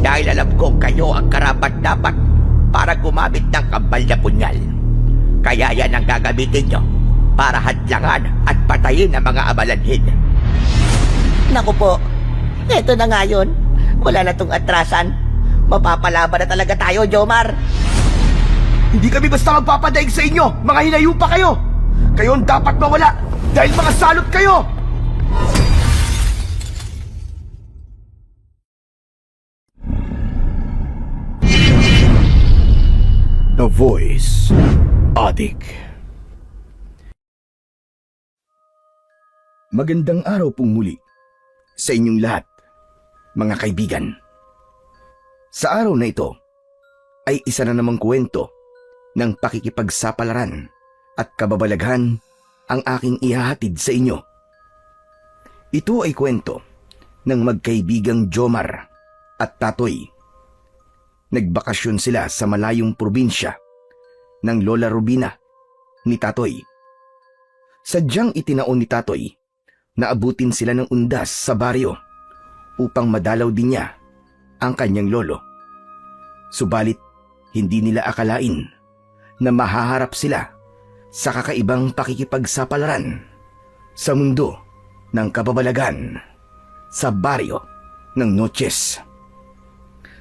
Dahil alam kong kayo ang karapat-dapat para gumamit ng kambal na punyal. Kaya yan ang gagamitin nyo para hadlangan at patayin ang mga amalanhin. Naku po, eto na nga yun. Wala na tong atrasan. Mapapalaban na talaga tayo, Jomar. Hindi kami basta magpapadaig sa inyo, mga hinayupa kayo! Kayo ang dapat mawala dahil mga salot kayo! The Voice Addict. Magandang araw pong muli sa inyong lahat, mga kaibigan. Sa araw na ito ay isa na namang kwento ng pakikipagsapalaran at kababalaghan ang aking ihahatid sa inyo. Ito ay kwento ng magkaibigang Jomar at Tatoy. Nagbakasyon sila sa malayong probinsya ng Lola Rubina ni Tatoy. Sadyang itinaon ni Tatoy na abutin sila ng undas sa baryo upang madalaw din niya ang kanyang lolo. Subalit, hindi nila akalain na mahaharap sila sa kakaibang pakikipagsapalaran sa mundo ng kababalagan sa baryo ng Noches.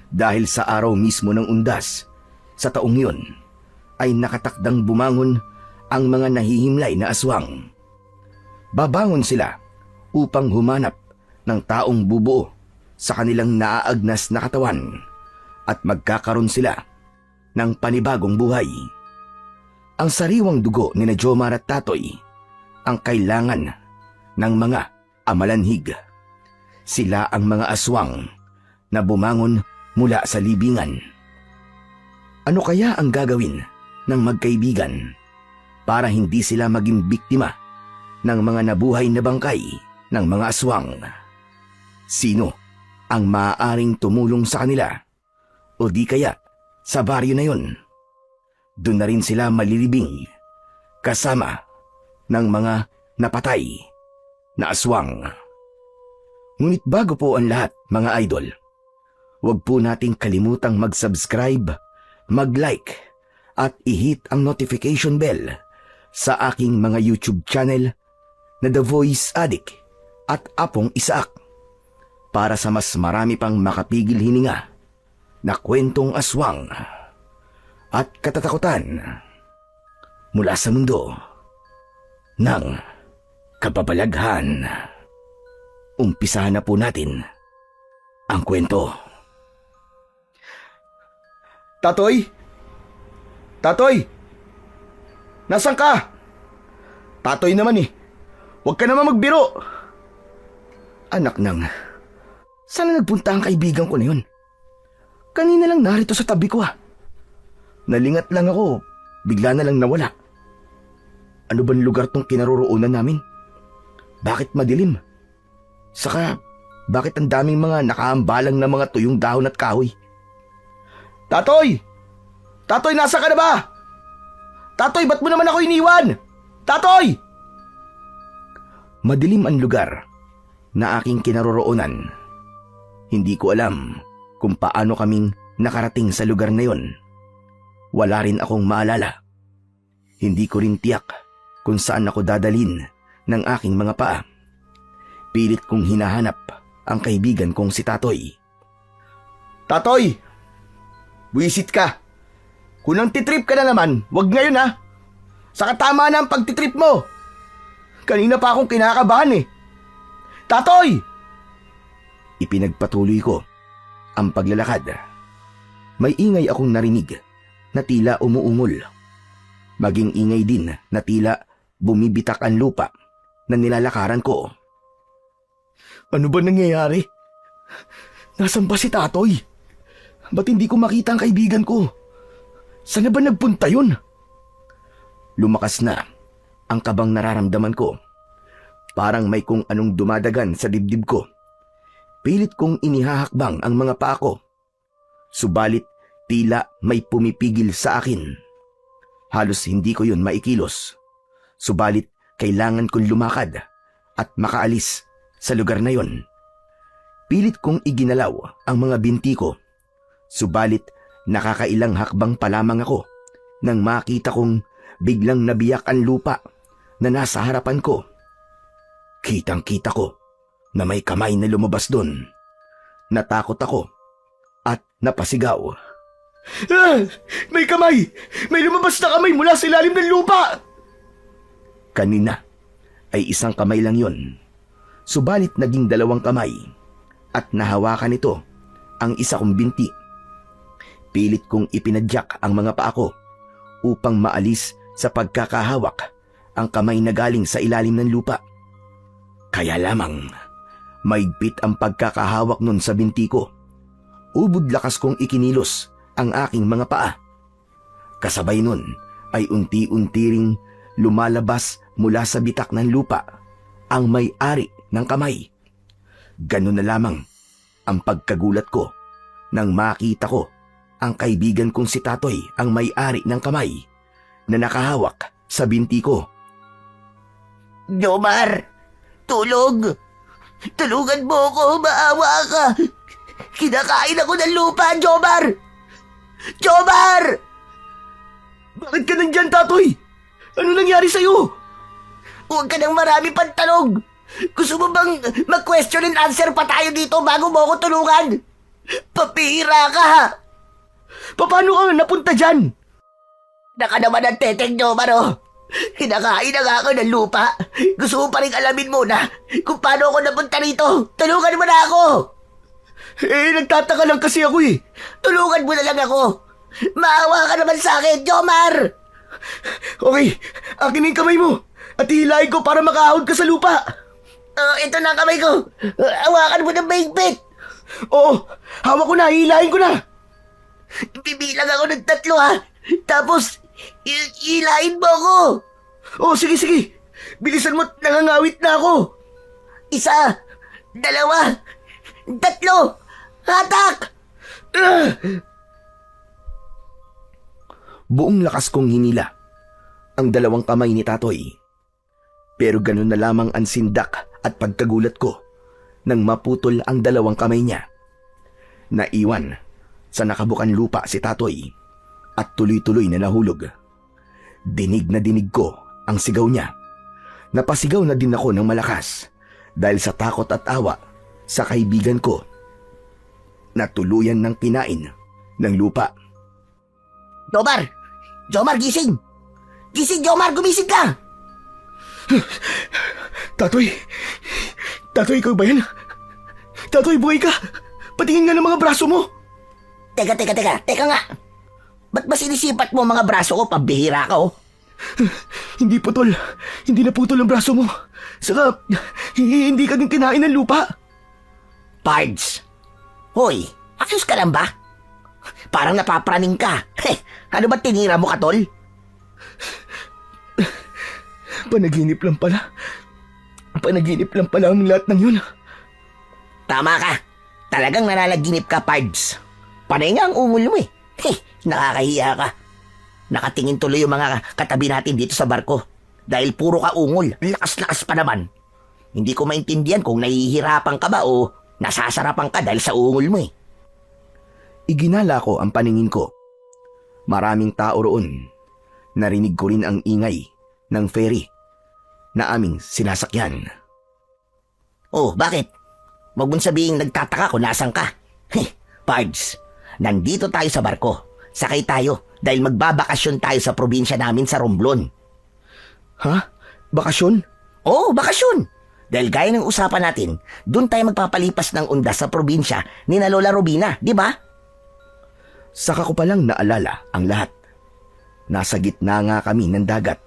Dahil sa araw mismo ng undas sa taong yun ay nakatakdang bumangon ang mga nahihimlay na aswang. Babangon sila upang humanap ng taong bubuo sa kanilang naaagnas na katawan at magkakaroon sila ng panibagong buhay. Ang sariwang dugo ni na Jomar at Tatoy ang kailangan ng mga amalanhig. Sila ang mga aswang na bumangon mula sa libingan. Ano kaya ang gagawin ng magkaibigan para hindi sila maging biktima ng mga nabuhay na bangkay ng mga aswang? Sino ang maaaring tumulong sa kanila? O di kaya sa baryo na yun? Doon na rin sila malilibing kasama ng mga napatay na aswang. Ngunit bago po ang lahat, mga idol, huwag po nating kalimutang mag-subscribe, mag-like at i-hit ang notification bell sa aking mga YouTube channel na The Voice Addict at Apong Isaak para sa mas marami pang makapigil hininga na kwentong aswang at katatakutan mula sa mundo ng kababalaghan. Umpisahan na po natin ang kwento. Tatoy! Tatoy! Nasaan ka? Tatoy naman eh. Huwag ka naman magbiro. Anak nang, saan nagpunta ang kaibigan ko na yun? Kanina lang narito sa tabi ko ah. Nalingat lang ako, bigla na lang nawala. Ano bang lugar tong kinaroroonan namin? Bakit madilim? Saka, bakit ang daming mga nakaambalang na mga tuyong dahon at kahoy? Tatoy! Tatoy, nasa ka na ba? Tatoy, ba't mo naman ako iniwan? Tatoy! Madilim ang lugar na aking kinaroroonan. Hindi ko alam kung paano kaming nakarating sa lugar na yon. Wala rin akong maalala. Hindi ko rin tiyak kung saan ako dadalhin ng aking mga paa. Pilit kong hinahanap ang kaibigan kong si Tatoy. Tatoy! Buisit ka! Kung nang titrip ka na naman, wag ngayon ha! Saka tama na ang pagtitrip mo! Kanina pa akong kinakabahan eh! Tatoy! Ipinagpatuloy ko ang paglalakad. May ingay akong narinig na tila umuungol. Maging ingay din na tila bumibitak ang lupa na nilalakaran ko. Ano ba nangyayari? Nasaan ba si Tatoy? Ba't hindi ko makita ang kaibigan ko? Saan na ba nagpunta yun? Lumakas na ang kabang nararamdaman ko. Parang may kung anong dumadagan sa dibdib ko. Pilit kong inihahakbang ang mga paa ko. Subalit tila may pumipigil sa akin. Halos hindi ko yun maikilos. Subalit kailangan kong lumakad at makaalis sa lugar na yon. Pilit kong iginalaw ang mga binti ko Subalit nakakailang hakbang pa lamang ako nang makita kong biglang nabiyak ang lupa na nasa harapan ko. Kitang-kita ko na may kamay na lumabas doon. Natakot ako at napasigaw. Ah! May kamay! May lumabas na kamay mula sa ilalim ng lupa! Kanina ay isang kamay lang yon. Subalit naging 2 kamay at nahawakan nito ang isa kong binti. Pilit kong ipinadyak ang mga paa ko upang maalis sa pagkakahawak ang kamay na galing sa ilalim ng lupa. Kaya lamang maigpit ang pagkakahawak nun sa binti ko. Ubod lakas kong ikinilos ang aking mga paa. Kasabay nun ay unti-unti ring lumalabas mula sa bitak ng lupa ang may-ari ng kamay. Ganun na lamang ang pagkagulat ko nang makita ko ang kaibigan kong si Tatoy ang may-ari ng kamay na nakahawak sa binti ko. Jomar! Tulog! Tulungan mo ako! Maawa ka! Kinakain ako ng lupa, Jomar! Jomar! Bakit ka nandyan, Tatoy? Ano nangyari sa'yo? Huwag ka nang marami pang tanong! Gusto mo bang mag-question and answer pa tayo dito bago mo ako tulungan? Papira ka! Paano ka napunta dyan? Naka naman ang teteng, Jomar, oh. Kinakain na nga ako ng lupa. Gusto mo pa rin alamin muna kung paano ako napunta rito. Tulungan mo na ako! Nagtataka lang kasi ako eh. Tulungan mo na lang ako. Maawa ka naman sa akin, Jomar! Okay, akin na yung kamay mo at hihilahin ko para makahawag ka sa lupa. Ito na ang kamay ko. Hawakan mo ng mahigpit. Oo, hawak ko na, hihilahin ko na. Bibilang ako ng 3, ha? Tapos, hilahin mo ako. Oo, sige. Bilisan mo, nangangawit na ako. 1, 2, 3. Hatak! Buong lakas kong hinila ang 2 kamay ni Tatoy. Pero ganun na lamang ang sindak at pagkagulat ko nang maputol ang 2 kamay niya. Naiwan sa nakabukan lupa si Tatoy at tuloy-tuloy na nahulog. Dinig na dinig ko ang sigaw niya. Napasigaw na din ako ng malakas dahil sa takot at awa sa kaibigan ko na tuluyan ng kinain ng lupa. Jomar! Jomar, gising! Gising, Jomar! Gumising ka! Tatoy! Tatoy, ikaw ba yan? Tatoy, buhay ka! Patingin nga ng mga braso mo! Teka nga! Ba't ba sinisipat mo mga braso ko? Pambihira ka, oh! Hindi putol. Hindi naputol ang braso mo. Saka, hindi ka din kinain ng lupa. Pards! Hoy, ayos ka lang ba? Parang napapraning ka. Ano ba tinira mo, Katol? Panaginip lang pala. Panaginip lang pala ang lahat ng yun. Tama ka. Talagang nananaginip ka, Pards. Panay nga ang ungol mo eh. Nakakahiya ka. Nakatingin tuloy yung mga katabi natin dito sa barko. Dahil puro ka ungol. Lakas-lakas pa naman. Hindi ko maintindihan kung nahihirapan ka ba o nasasarapan ka dahil sa ungol mo eh. Iginala ko ang paningin ko. Maraming tao roon. Narinig ko rin ang ingay ng ferry na aming sinasakyan. Oh, bakit? Wag mong sabihin nagtataka kung nasan ka. Pards, nandito tayo sa barko. Sakay tayo dahil magbabakasyon tayo sa probinsya namin sa Romblon. Ha? Bakasyon? Oo, bakasyon. Dahil gaya ng usapan natin, doon tayo magpapalipas ng undas sa probinsya ni na Lola Robina, di ba? Saka ko palang naalala ang lahat. Nasa gitna nga kami ng dagat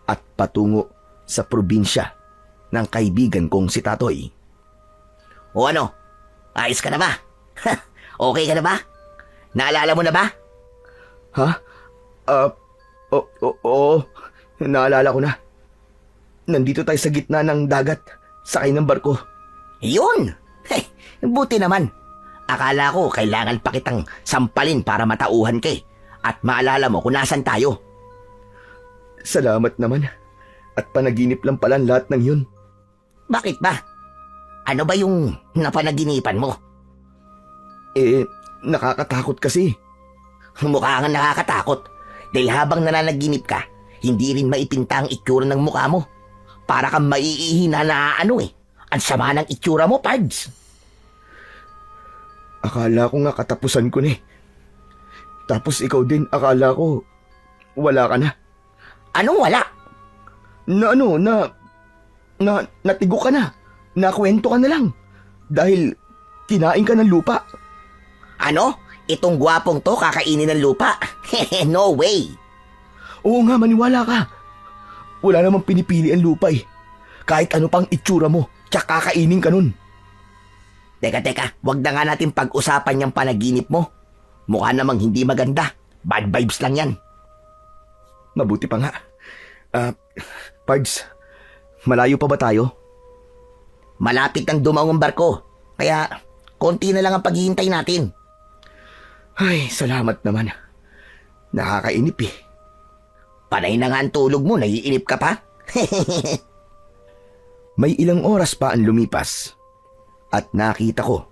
at patungo sa probinsya ng kaibigan kong si Tatoy. O ano? Ayos ka na ba? Okay ka na ba? Naalala mo na ba? Ha? Oo. Naalala ko na. Nandito tayo sa gitna ng dagat, sakay ng barko. Yun! Buti naman. Akala ko kailangan pa kitang sampalin para matauhan ka at maalala mo kung nasan tayo. Salamat naman. At panaginip lang pala ang lahat ng yun. Bakit ba? Ano ba yung napanaginipan mo? nakakatakot kasi. Mukha kang nakakatakot. Dahil habang nananaginip ka, hindi rin maipinta ang itsura ng mukha mo. Para kang maiihina na ano eh. Ang sama ng itsura mo, Pards. Akala ko nga katapusan ko na eh. Tapos ikaw din, akala ko wala ka na. Anong wala? Natigo ka na. Nakwento ka na lang. Dahil kinain ka ng lupa. Ano? Itong gwapong to kakainin ng lupa? No way! Oo nga, maniwala ka. Wala namang pinipili ang lupa eh. Kahit ano pang itsura mo, tsaka kakainin ka nun. Teka, wag na nga natin pag-usapan yung panaginip mo. Mukha namang hindi maganda. Bad vibes lang yan. Mabuti pa nga. Pards, malayo pa ba tayo? Malapit ang dumawang barko. Kaya, konti na lang ang paghihintay natin. Ay, salamat naman. Nakakainip eh. Panay na nga ang tulog mo, naiinip ka pa? May ilang oras pa ang lumipas at nakita ko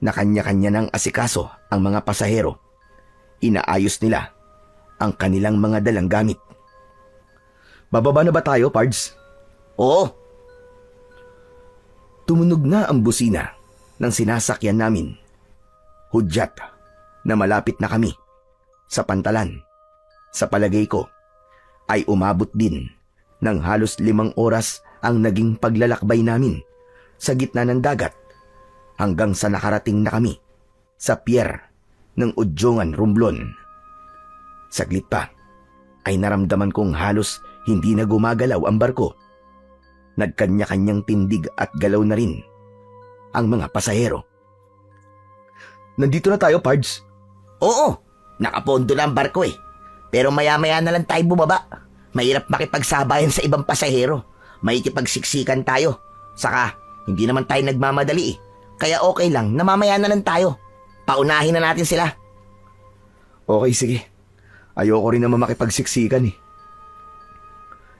na kanya-kanya ng asikaso ang mga pasahero. Inaayos nila ang kanilang mga dalang gamit. Bababa na ba tayo, Pards? Oo. Tumunog na ang busina ng sinasakyan namin. Hudyat na malapit na kami sa pantalan. Sa palagay ko ay umabot din ng halos 5 oras ang naging paglalakbay namin sa gitna ng dagat hanggang sa nakarating na kami sa pier ng Udjongan, Romblon. Saglit pa ay naramdaman kong halos hindi na gumagalaw ang barko. Nagkanya-kanyang tindig at galaw na rin ang mga pasahero. Nandito na tayo, Pards. Oo, nakapondo na ang barko eh. Pero maya-maya na lang tayo bumaba. Mahirap makipagsabayan sa ibang pasahero. Makikipagsiksikan tayo. Saka, hindi naman tayo nagmamadali eh. Kaya okay lang, namamaya na lang tayo. Paunahin na natin sila. Okay, sige. Ayoko rin naman makipagsiksikan eh.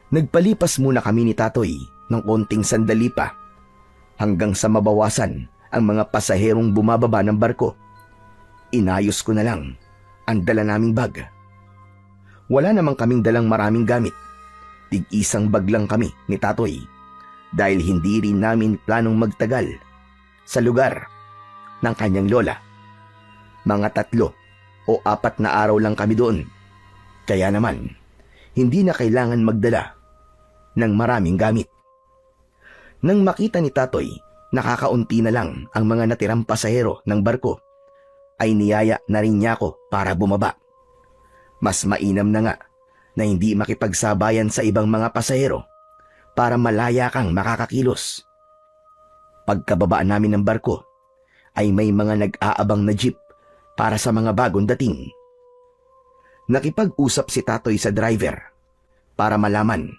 Nagpalipas muna kami ni Tatoy ng konting sandali pa hanggang sa mabawasan ang mga pasaherong bumababa ng barko. Inayos ko na lang ang dala naming bag. Wala namang kaming dalang maraming gamit. Tig-isang bag lang kami ni Tatoy dahil hindi rin namin planong magtagal sa lugar ng kanyang lola. Mga 3 o 4 na araw lang kami doon. Kaya naman, hindi na kailangan magdala ng maraming gamit. Nang makita ni Tatoy nakakaunti na lang ang mga natirang pasahero ng barko, ay niyaya na rin niya ako para bumaba. Mas mainam na nga na hindi makipagsabayan sa ibang mga pasahero para malaya kang makakakilos. Pagkababa namin ng barko, ay may mga nag-aabang na jeep para sa mga bagong dating. Nakipag-usap si Tatoy sa driver para malaman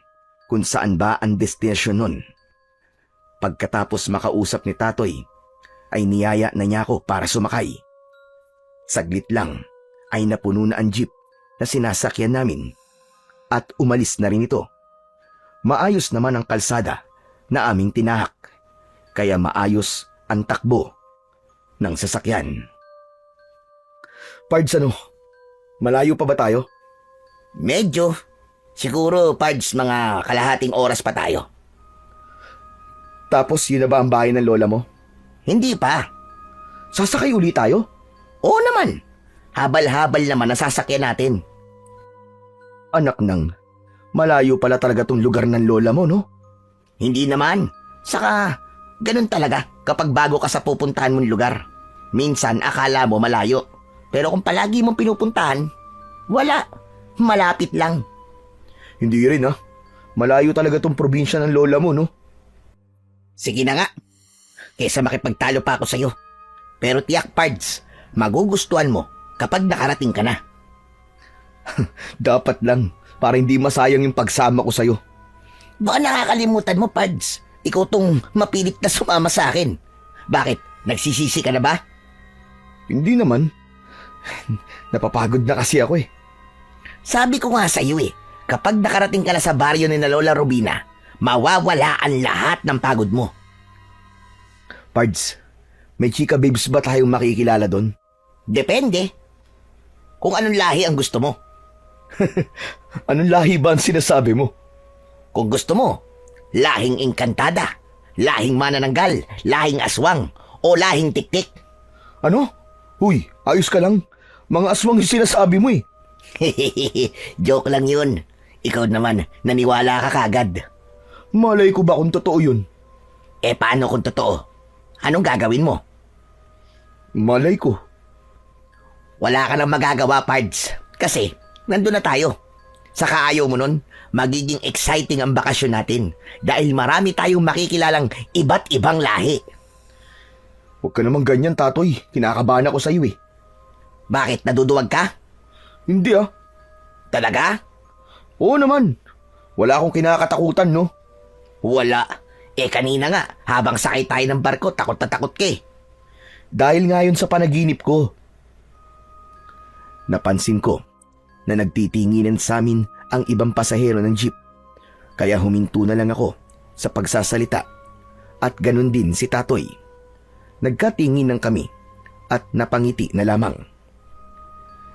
kung saan ba ang destinasyon nun. Pagkatapos makausap ni Tatoy, ay niyaya na niya ako para sumakay. Saglit lang ay napuno na ang jeep na sinasakyan namin at umalis na rin ito. Maayos naman ang kalsada na aming tinahak, kaya maayos ang takbo ng sasakyan. Pards, malayo pa ba tayo? Medyo. Siguro, Pards, mga kalahating oras pa tayo. Tapos yun na ba ang bahay ng lola mo? Hindi pa. Sasakay uli tayo? Oo naman. Habal-habal naman ang sasakyan natin. Anak nang, malayo pala talaga tong lugar ng lola mo, no? Hindi naman. Saka, ganun talaga kapag bago ka sa pupuntahan mong lugar. Minsan akala mo malayo. Pero kung palagi mong pinupuntahan, wala. Malapit lang. Hindi rin Malayo talaga tong probinsya ng lola mo, no? Sige na nga. Kesa makipagtalo pa ako sa'yo. Pero tiyak, Pards, magugustuhan mo kapag nakarating ka na. Dapat lang, para hindi masayang yung pagsama ko sa'yo. Baka nakakalimutan mo, Pards. Ikaw tong mapilit na sumama sa akin. Bakit? Nagsisisi ka na ba? Hindi naman. Napapagod na kasi ako eh. Sabi ko nga sa'yo kapag nakarating ka na sa baryo ni na Lola Robina, mawawala ang lahat ng pagod mo. Pards, may chika babes ba tayong makikilala doon? Depende. Kung anong lahi ang gusto mo. Anong lahi ba ang sinasabi mo? Kung gusto mo, lahing engkantada, lahing manananggal, lahing aswang, o lahing tiktik. Ano? Huy, ayos ka lang. Mga aswang yung sinasabi mo eh. Joke lang yun. Ikaw naman, naniwala ka kagad. Malay ko ba kung totoo yun? Eh paano kung totoo? Anong gagawin mo? Malay ko. Wala ka nang magagawa, Pards. Kasi, nandun na tayo. Saka ayaw mo nun, magiging exciting ang bakasyon natin dahil marami tayong makikilalang iba't ibang lahi. Huwag ka naman ganyan, Tatoy. Kinakabahan ako sa'yo eh. Bakit, naduduwag ka? Hindi ah. Talaga? Oo naman. Wala akong kinakatakutan, no? Wala. Eh kanina nga, habang sakay tayo ng barko, takot na takot ka eh. Dahil nga yun sa panaginip ko. Napansin ko na nagtitinginan sa amin ang ibang pasahero ng jeep. Kaya huminto na lang ako sa pagsasalita. At ganun din si Tatoy. Nagkatinginan kami at napangiti na lamang.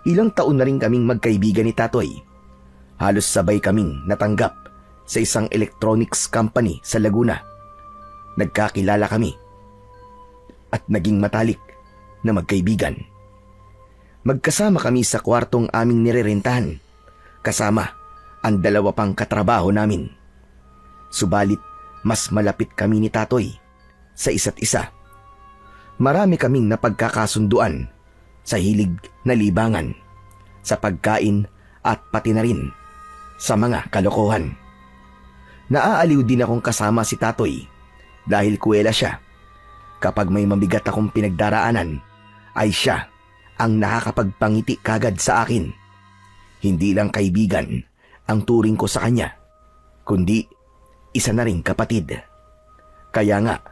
Ilang taon na rin kaming magkaibigan ni Tatoy. Halos sabay kaming natanggap sa isang electronics company sa Laguna. Nagkakilala kami at naging matalik na magkaibigan. Magkasama kami sa kwartong aming nirerentahan, kasama ang dalawa pang katrabaho namin. Subalit mas malapit kami ni Tatoy sa isa't isa. Marami kaming napagkakasunduan sa hilig na libangan, sa pagkain at pati na rin sa mga kalokohan. Naaaliw din akong kasama si Tatoy dahil kuwela siya. Kapag may mabigat akong pinagdaraanan, ay siya ang nakakapagpangiti kagad sa akin. Hindi lang kaibigan ang turing ko sa kanya, kundi isa na ring kapatid. Kaya nga,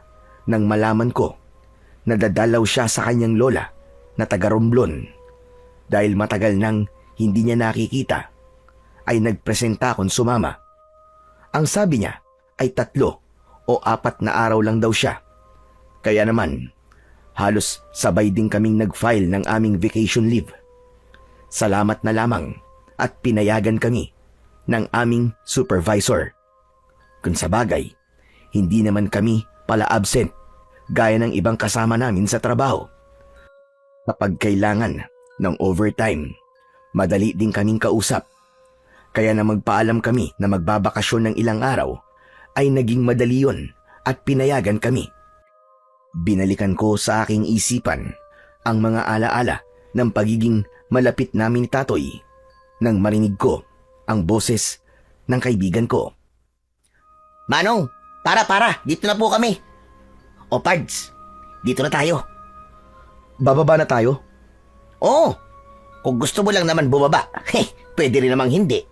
nang malaman ko, nadadalaw siya sa kanyang lola na taga Romblon. Dahil matagal nang hindi niya nakikita, ay nagpresenta akong sumama. Ang sabi niya ay 3 o 4 na araw lang daw siya. Kaya naman, halos sabay din kaming nag-file ng aming vacation leave. Salamat na lamang at pinayagan kami ng aming supervisor. Kung sa bagay, hindi naman kami pala absent gaya ng ibang kasama namin sa trabaho. Kapag kailangan ng overtime, madali din kaming kausap. Kaya na magpaalam kami na magbabakasyon ng ilang araw, ay naging madali yun at pinayagan kami. Binalikan ko sa aking isipan ang mga alaala ng pagiging malapit namin ni Tatoy nang marinig ko ang boses ng kaibigan ko. Manong, para, dito na po kami. O Pards, dito na tayo. Bababa na tayo? Oo, kung gusto mo lang naman bumaba, pwede rin namang hindi.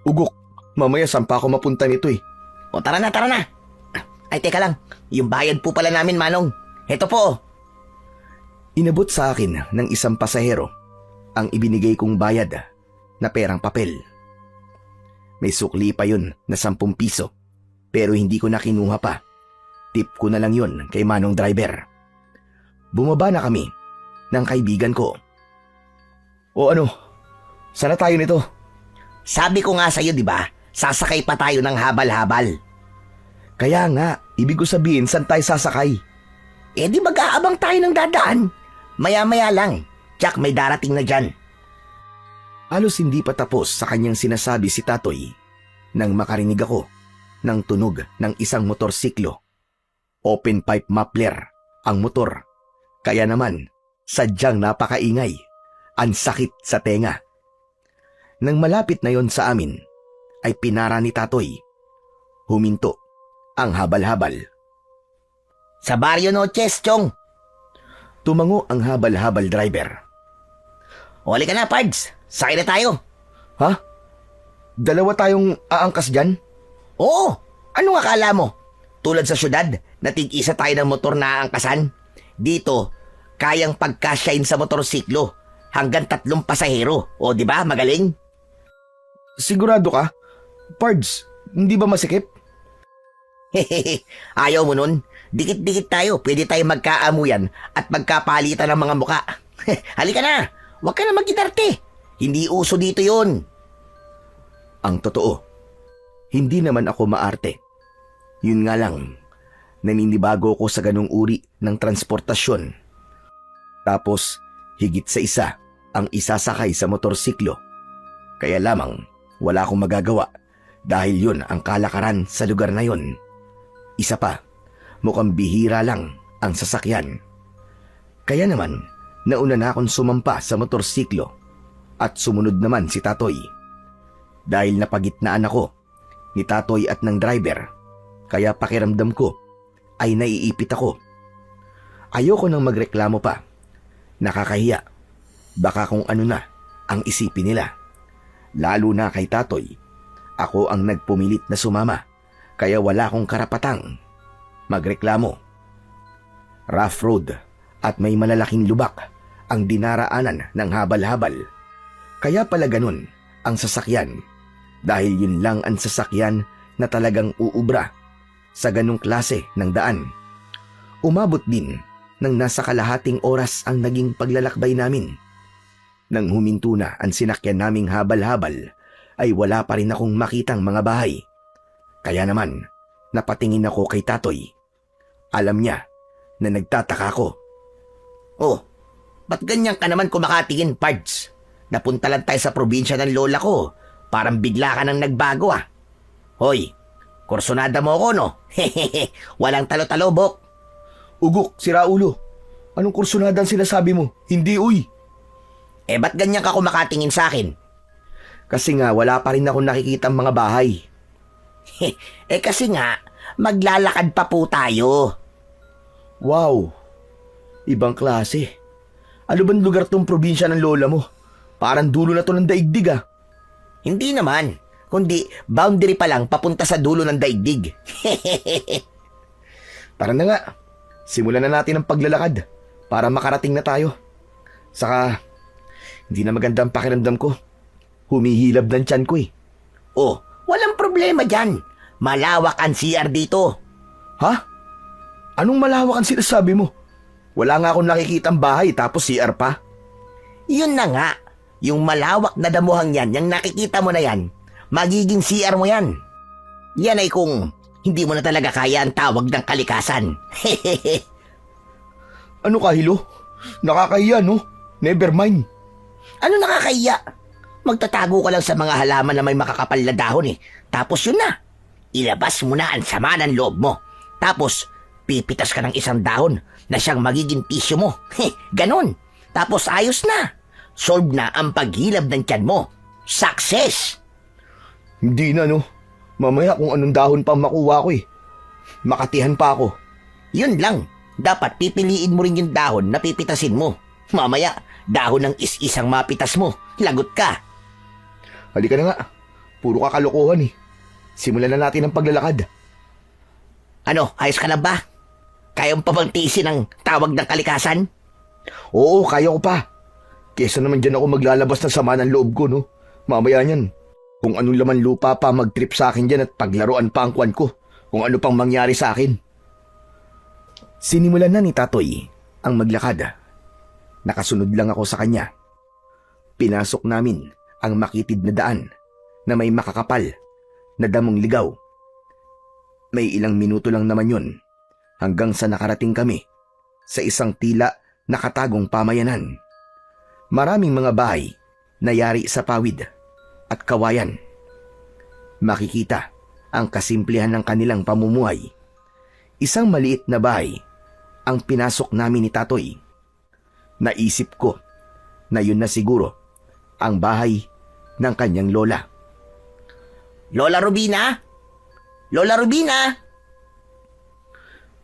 Ugok, mamaya saan pa ako mapunta nito eh. O tara na. Ay teka lang, yung bayad po pala namin, Manong. Heto po. Inabot sa akin ng isang pasahero ang ibinigay kong bayad na perang papel. May sukli pa yun na 10 piso, pero hindi ko na kinuha pa. Tip ko na lang yun kay Manong driver. Bumaba na kami ng kaibigan ko. O ano, sana tayo nito? Sabi ko nga sa'yo, di ba? Sasakay pa tayo ng habal-habal. Kaya nga, ibig ko sabihin saan tayo sasakay? Eh di mag-aabang tayo ng dadaan. Maya-maya lang, Jack, may darating na dyan. Halos hindi pa tapos sa kanyang sinasabi si Tatoy nang makarinig ako ng tunog ng isang motorsiklo. Open pipe muffler ang motor. Kaya naman, sadyang napakaingay. Ang sakit sa tenga. Nang malapit na yon sa amin, ay pinara ni Tatoy. Huminto ang habal-habal. Sa Barrio Noches, Chong. Tumango ang habal-habal driver. Huli ka na, Pards. Sakay na tayo. Ha? 2 tayong aangkas dyan? Oo, anong akala mo? Tulad sa syudad, natig-isa tayo ng motor na aangkasan. Dito, kayang pagkasyain sa motorsiklo hanggang 3 pasahero. O di ba, magaling? Sigurado ka? Pards, hindi ba masikip? Ayaw mo nun? Dikit-dikit tayo, pwede tayo magkaamuyan at magkapalitan ng mga muka. Halika na, huwag ka na magitarte. Hindi uso dito yun. Ang totoo, hindi naman ako maarte. Yun nga lang, naninibago ko sa ganung uri ng transportasyon. Tapos, higit sa isa ang isasakay sa motorsiklo. Kaya lamang, wala akong magagawa dahil yun ang kalakaran sa lugar na yun. Isa pa, mukhang bihira lang ang sasakyan. Kaya naman, nauna na akong sumampa sa motorsiklo at sumunod naman si Tatoy. Dahil napagitnaan ako ni Tatoy at ng driver, kaya pakiramdam ko ay naiipit ako. Ayoko nang magreklamo pa. Nakakahiya. Baka kung ano na ang isipin nila. Lalo na kay Tatoy. Ako ang nagpumilit na sumama, kaya wala akong karapatang magreklamo. Rough road at may malalaking lubak ang dinaraanan ng habal-habal. Kaya pala ganun ang sasakyan, dahil yun lang ang sasakyan na talagang uubra sa ganung klase ng daan. Umabot din ng nasa kalahating oras ang naging paglalakbay namin. Nang huminto na ang sinakyan naming habal-habal, ay wala pa rin akong makitang mga bahay. Kaya naman, napatingin ako kay Tatoy. Alam niya na nagtataka ako. Oh, ba't ganyan ka naman kumakatingin, Pards? Napunta lang tayo sa probinsya ng lola ko. Parang bigla ka nang nagbago ah. Hoy, kursonada mo ako no? Hehehe, walang talo-talo, Bok. Ugok, siraulo. Anong kursunada ang sinasabi mo? Hindi, uy. Eh, ba't ganyan ka kumakatingin sa akin? Kasi nga, wala pa rin akong nakikitang mga bahay. Eh kasi nga, maglalakad pa po tayo. Wow, ibang klase. Ano bang lugar tong probinsya ng lola mo? Parang dulo na to ng daigdig ah. Hindi naman, kundi boundary pa lang papunta sa dulo ng daigdig. Tara na nga, simulan na natin ang paglalakad para makarating na tayo. Saka, hindi na maganda ang pakiramdam ko. Humihilab ng tiyan ko eh. Oh, walang problema dyan. Malawak ang CR dito. Ha? Anong malawak ang sinasabi mo? Wala nga akong nakikitang bahay tapos CR pa. Yun na nga. Yung malawak na damuhang yan, yung nakikita mo na yan, magiging CR mo yan. Yan ay kung hindi mo na talaga kaya ang tawag ng kalikasan. Ano ka, Hilo? Nakakahiya, no? Never mind. Ano nakakahiya? Magtatago ka lang sa mga halaman na may makakapal na dahon eh. Tapos yun na. Ilabas mo na ang sama ng loob mo. Tapos, pipitas ka ng isang dahon na siyang magiging tissue mo. Ganon. Tapos ayos na. Solve na ang paghilab ng tiyan mo. Success! Hindi na, no? Mamaya kung anong dahon pa makuha ko eh. Makatihan pa ako. Yun lang. Dapat pipiliin mo rin yung dahon na pipitasin mo. Mamaya, dahon ng is-isang mapitas mo. Lagot ka. Halika na nga. Puro ka kalokohan eh. Simulan na natin ang paglalakad. Ano, ayos ka na ba? Kaya mo pa bang tiisin ang tawag ng kalikasan? Oo, kaya ko pa. Kesa naman dyan ako maglalabas ng sama ng loob ko, no? Mamaya niyan, kung anong laman lupa pa mag-trip sa akin dyan at paglaruan pa ang kwan ko. Kung ano pang mangyari sa akin. Sinimulan na ni Tatoy ang maglakad. Nakasunod lang ako sa kanya. Pinasok namin ang makitid na daan na may makakapal na damong ligaw. May ilang minuto lang naman yun hanggang sa nakarating kami sa isang tila nakatagong pamayanan. Maraming mga bahay na yari sa pawid at kawayan. Makikita ang kasimplihan ng kanilang pamumuhay. Isang maliit na bahay ang pinasok namin ni Tatoy. Naisip ko na yun na siguro ang bahay ng kanyang lola. Lola Rubina? Lola Rubina?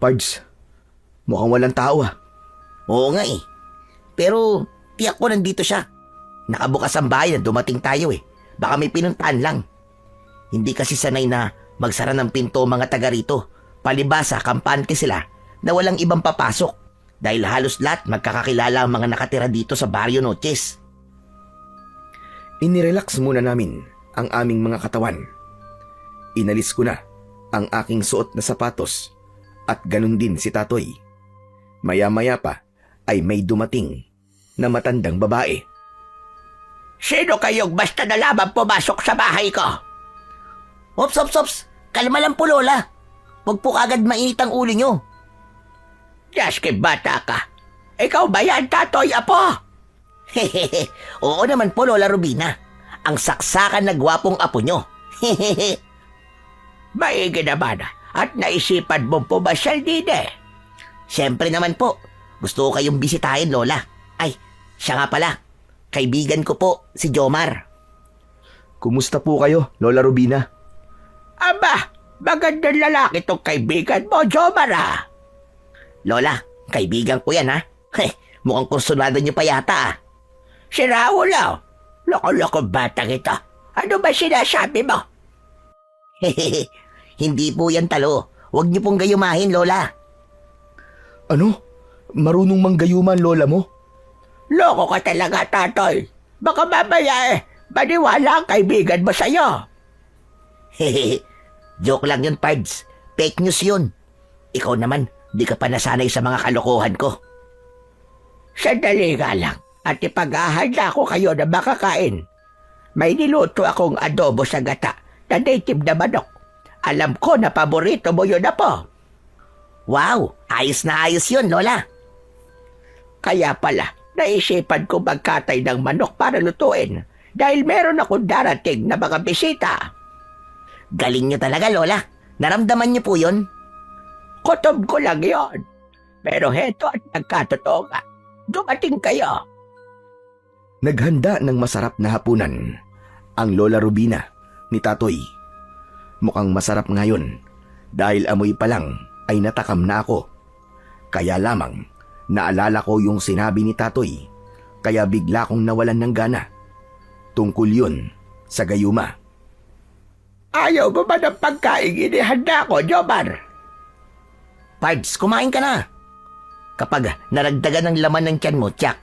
Pards, mukhang walang tao ah. Oo nga eh. Pero tiyak ko nandito siya. Nakabukas ang bahay na dumating tayo eh. Baka may pinuntahan lang. Hindi kasi sanay na magsara ng pinto mga taga rito. Palibasa, kampante sila na walang ibang papasok. Dahil halos lahat magkakakilala ang mga nakatira dito sa Barrio Noches. Inirelax muna namin ang aming mga katawan. Inalis ko na ang aking suot na sapatos At ganun din si Tatoy. Maya-maya pa ay may dumating na matandang babae. Sino kayong basta na lamang pumasok sa bahay ko? Ops, ops, ops! Kalma lang po, Lola. Huwag po kagad mainit ang ulo nyo. Yaski, bata ka. Ikaw ba yan, Tatoy Apo? Hehehe. Oo naman po, Lola Rubina. Ang saksakan na gwapong apo nyo. Hehehe. Maigi naman at naisipan mong pumasyal din eh. Siyempre naman po. Gusto ko kayong bisitahin, Lola. Ay, siya nga pala. Kaibigan ko po, si Jomar. Kumusta po kayo, Lola Rubina? Aba, magandang lalaki tong kaibigan mo, Jomar ah. Lola, kaibigan ko yan ha. Mukhang kursunado niyo pa yata ah. Si Raul ah. Loko-loko batang ito. Ano ba sinasabi mo? Hehehe. Hindi po yan talo. Huwag niyo pong gayumahin, Lola. Ano? Marunong manggayuman, Lola mo? Loko ka talaga, Tatoy. Baka mamaya maniwala ang kaibigan mo sa'yo. Hehehe. Joke lang yun, Pards. Fake news yun. Ikaw naman, di ka pa nasanay sa mga kalokohan ko. Sandali nga lang at ipag-ahanda ko kayo na makakain. May niluto akong adobo sa gata na native na manok. Alam ko na paborito mo yun na po. Wow, ayos na ayos yun, Lola. Kaya pala, naisipan ko magkatay ng manok para lutuin dahil meron akong darating na mga bisita. Galing niyo talaga, Lola. Naramdaman niyo po yun? Kutob ko lang yon. Pero heto at nagkatotoo nga. Dumating kayo. Naghanda ng masarap na hapunan ang Lola Rubina ni Tatoy. Mukhang masarap ngayon dahil amoy pa lang ay natakam na ako. Kaya lamang naalala ko yung sinabi ni Tatoy kaya bigla kong nawalan ng gana. Tungkol yun sa gayuma. Ayaw mo ba ng pagkain inihanda ko, Jomar? Pards, kumain ka na. Kapag naragdagan ng laman ng tiyan mo, tiyak,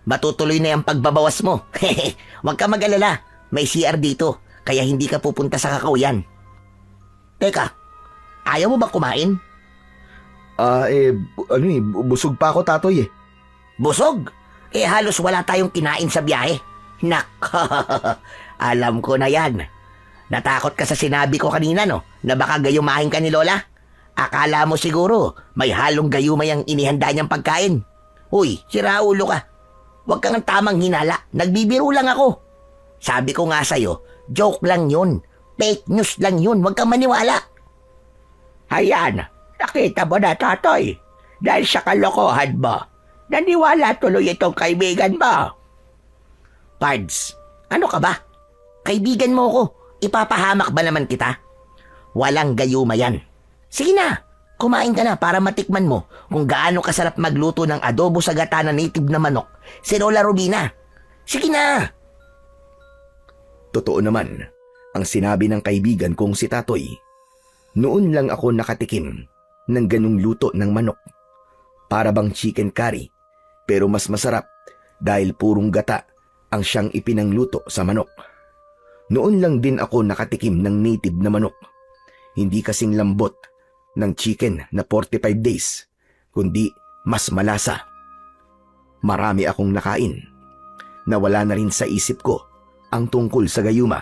matutuloy na yung pagbabawas mo. Huwag ka mag-alala. May CR dito, kaya hindi ka pupunta sa kakawayan. Teka, ayaw mo ba kumain? Busog pa ako, Tatoy eh. Busog? Halos wala tayong kinain sa biyahe. Nak, alam ko na yan. Natakot ka sa sinabi ko kanina, no? Na baka gayumahin ka ni Lola? Akala mo siguro may halong gayumay ang inihanda niyang pagkain. Uy, sira ulo ka. Huwag kang tamang hinala. Nagbibiro lang ako. Sabi ko nga sa'yo, joke lang yun. Fake news lang yun. Huwag kang maniwala. Hayan, nakita mo na, Tatoy. Dahil sa kalokohan mo, naniwala tuloy itong kaibigan mo. Pards, ano ka ba? Kaibigan mo ko. Ipapahamak ba naman kita? Walang gayuma yan. Sige na, kumain ka na para matikman mo kung gaano kasarap magluto ng adobo sa gata na native na manok si Lola Rubina. Sige na! Totoo naman ang sinabi ng kaibigan kong si Tatoy. Noon lang ako nakatikim ng ganung luto ng manok. Para bang chicken curry, pero mas masarap dahil purong gata ang siyang ipinangluto sa manok. Noon lang din ako nakatikim ng native na manok. Hindi kasing lambot ng chicken na 45 days, kundi mas malasa. Marami akong nakain. Nawala na rin sa isip ko ang tungkol sa gayuma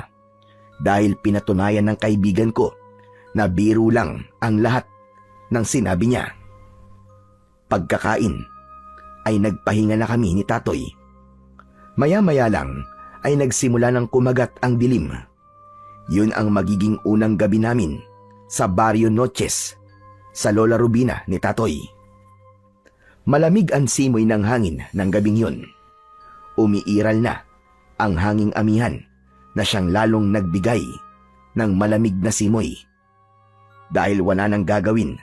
dahil pinatunayan ng kaibigan ko na biro lang ang lahat ng sinabi niya. Pagkakain ay nagpahinga na kami ni Tatoy. Maya-maya lang ay nagsimula ng kumagat ang dilim. Yun ang magiging unang gabi namin sa Barrio Noches sa Lola Rubina ni Tatoy. Malamig ang simoy ng hangin ng gabing yun. Umiiral na ang hanging amihan na siyang lalong nagbigay ng malamig na simoy. Dahil wala nang gagawin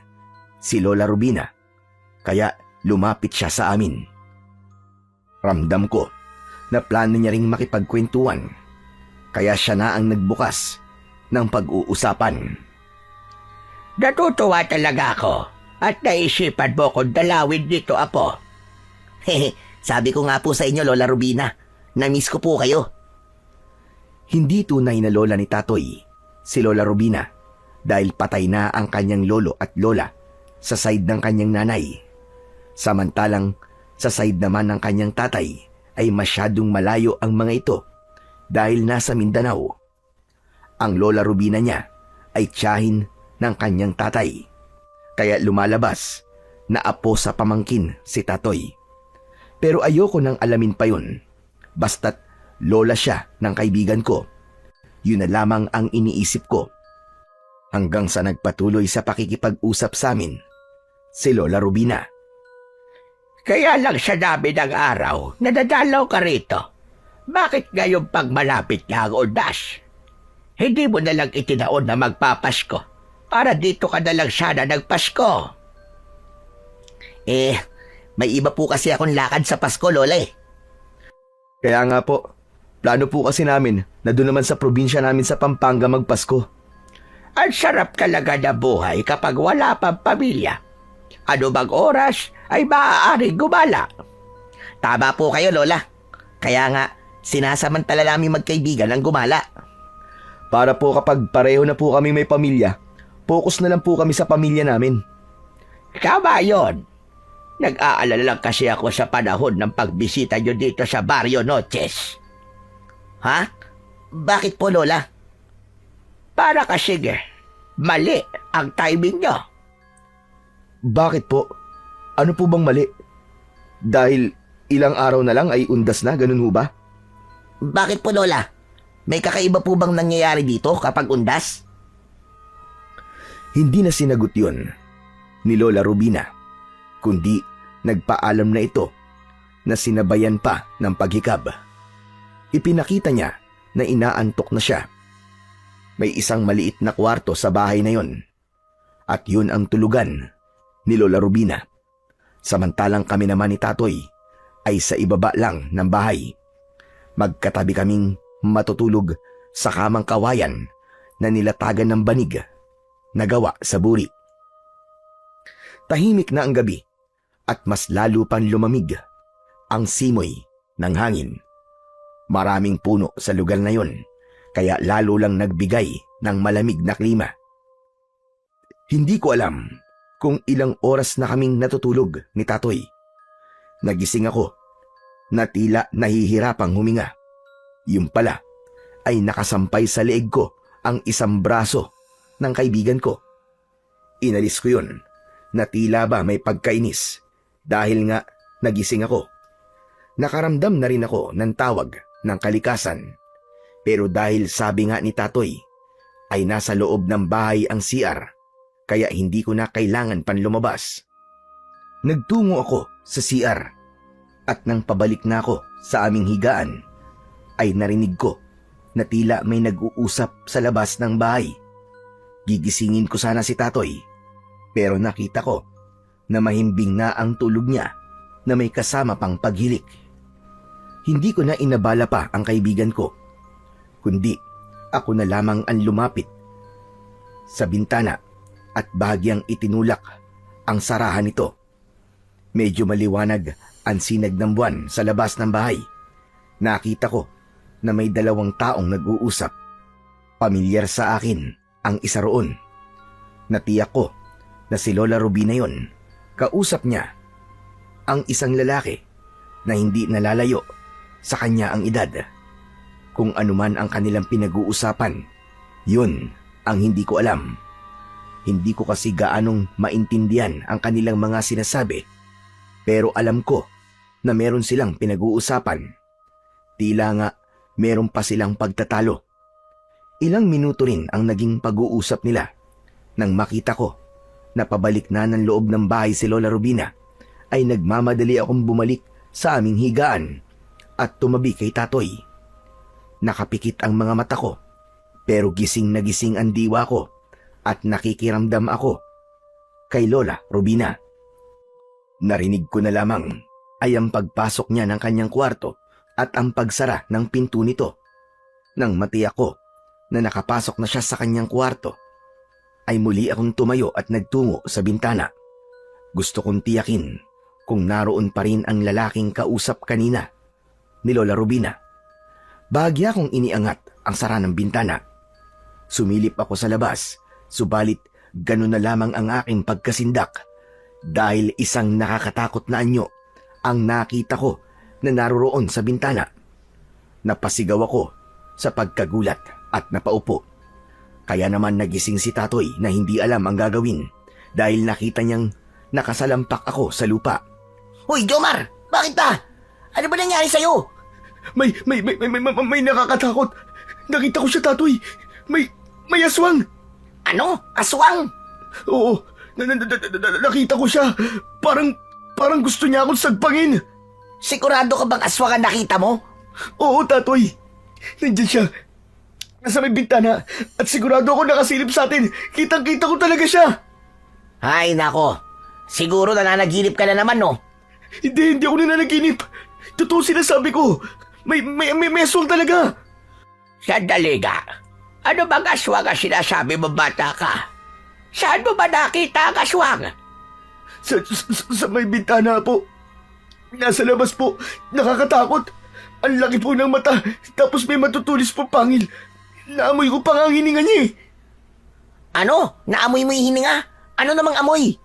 si Lola Rubina, kaya lumapit siya sa amin. Ramdam ko na plano niya ring makipagkwentuhan, kaya siya na ang nagbukas ng pag-uusapan. Natutuwa talaga ako at naisipan mo kong dalawin dito, Apo. Sabi ko nga po sa inyo, Lola Rubina, na-miss ko po kayo. Hindi tunay na lola ni Tatoy si Lola Rubina dahil patay na ang kanyang lolo at lola sa side ng kanyang nanay. Samantalang sa side naman ng kanyang tatay ay masyadong malayo ang mga ito dahil nasa Mindanao. Ang Lola Rubina niya ay tiyahin ng kanyang tatay. Kaya lumalabas na apo sa pamangkin si Tatoy. Pero ayoko nang alamin pa yun. Basta't lola siya ng kaibigan ko. Yun na lamang ang iniisip ko. Hanggang sa nagpatuloy sa pakikipag-usap sa amin si Lola Rubina. Kaya lang sa dami ng araw, nadadalaw ka rito. Bakit ngayon pag malapit na ang undas? Hindi mo na lang itinaon na magpapasko para dito ka na lang sana nagpasko. May iba po kasi akong lakad sa Pasko, Lola eh. Kaya nga po, plano po kasi namin na doon naman sa probinsya namin sa Pampanga magpasko. Ang sarap talaga na buhay kapag wala pang pamilya. Ano bang oras ay maaaring gumala. Tama po kayo, Lola. Kaya nga, sinasamantala namin magkaibigan ang gumala. Para po kapag pareho na po kami may pamilya, focus na lang po kami sa pamilya namin. Tama yun. Nag-aalala lang kasi ako sa panahon ng pagbisita nyo dito sa Barrio Noches. Ha? Bakit po, Lola? Para kasi mali ang timing nyo. Bakit po? Ano po bang mali? Dahil ilang araw na lang ay undas na, ganun ho ba? Bakit po, Lola? May kakaiba po bang nangyayari dito kapag undas? Hindi na sinagot yun ni Lola Rubina, kundi nagpaalam na ito na sinabayan pa ng paghikab. Ipinakita niya na inaantok na siya. May isang maliit na kwarto sa bahay na yon at yun ang tulugan ni Lola Rubina. Samantalang kami naman ni Tatoy ay sa ibaba lang ng bahay. Magkatabi kaming matutulog sa kamang kawayan na nilatagan ng banig na gawa sa buri. Tahimik na ang gabi at mas lalo pang lumamig ang simoy ng hangin. Maraming puno sa lugar na yon, kaya lalo lang nagbigay ng malamig na klima. Hindi ko alam kung ilang oras na kaming natutulog ni Tatoy. Nagising ako na tila nahihirapang huminga. Yung pala ay nakasampay sa leeg ko ang isang braso ng kaibigan ko. Inalis ko yun na tila ba may pagkainis dahil nga nagising ako. Nakaramdam na rin ako ng tawag ng kalikasan. Pero dahil sabi nga ni Tatoy ay nasa loob ng bahay ang CR, kaya hindi ko na kailangan pan lumabas. Nagtungo ako sa CR at nang pabalik na ako sa aming higaan ay narinig ko na tila may nag-uusap sa labas ng bahay. Gigisingin ko sana si Tatoy pero nakita ko na mahimbing na ang tulog niya na may kasama pang paghilik. Hindi ko na inabala pa ang kaibigan ko, kundi ako na lamang ang lumapit sa bintana at bahagyang itinulak ang sarahan nito. Medyo maliwanag ang sinag ng buwan sa labas ng bahay. Nakita ko na may dalawang taong nag-uusap. Pamilyar sa akin ang isa roon. Natiyak ko na si Lola Rubina yon. Kausap niya ang isang lalaki na hindi nalalayo sa kanya ang edad. Kung anuman ang kanilang pinag-uusapan, yun ang hindi ko alam. Hindi ko kasi gaanong maintindihan ang kanilang mga sinasabi, pero alam ko na meron silang pinag-uusapan. Tila nga meron pa silang pagtatalo. Ilang minuto rin ang naging pag-uusap nila nang makita ko na pabalik na ng loob ng bahay si Lola Rubina, ay nagmamadali akong bumalik sa aming higaan at tumabi kay Tatoy. Nakapikit ang mga mata ko, pero gising na gising ang diwa ko at nakikiramdam ako kay Lola Rubina. Narinig ko na lamang ay ang pagpasok niya ng kanyang kwarto at ang pagsara ng pinto nito. Nang matiyak ko na nakapasok na siya sa kanyang kwarto, ay muli akong tumayo at nagtungo sa bintana. Gusto kong tiyakin kung naroon pa rin ang lalaking kausap kanina ni Lola Rubina. Bahagya kong iniangat ang sara ng bintana. Sumilip ako sa labas, subalit ganun na lamang ang aking pagkasindak dahil isang nakakatakot na anyo ang nakita ko na naroroon sa bintana. Napasigaw ako sa pagkagulat at napaupo. Kaya naman nagising si Tatoy na hindi alam ang gagawin dahil nakita niyang nakasalampak ako sa lupa. Hoy, Jomar! Bakit ba? Ano ba nangyari sa'yo? May nakakatakot. Nakita ko siya, Tatoy. May aswang. Ano? Aswang? Oo, nakita ko siya. Parang gusto niya akong sagpangin. Sigurado ka bang aswang ang nakita mo? Oo, Tatoy. Nandiyan siya. Nasa may bintana. At sigurado ako nakasilip sa atin. Kitang-kita ko talaga siya. Ay, nako. Siguro nananaginip ka na naman, no? Hindi ako nananaginip. Totoo sinasabi ko. May aswang talaga. Sandali nga. Ano bang aswang ang sinasabi mo, bata ka? Saan mo ba nakita ang aswang? Sa may bintana po. Nasa labas po. Nakakatakot. Ang laki po ng mata. Tapos may matutulis po pangil. Naamoy ko pang ang hininga niya eh. Ano? Naamoy mo yung hininga? Ano namang amoy?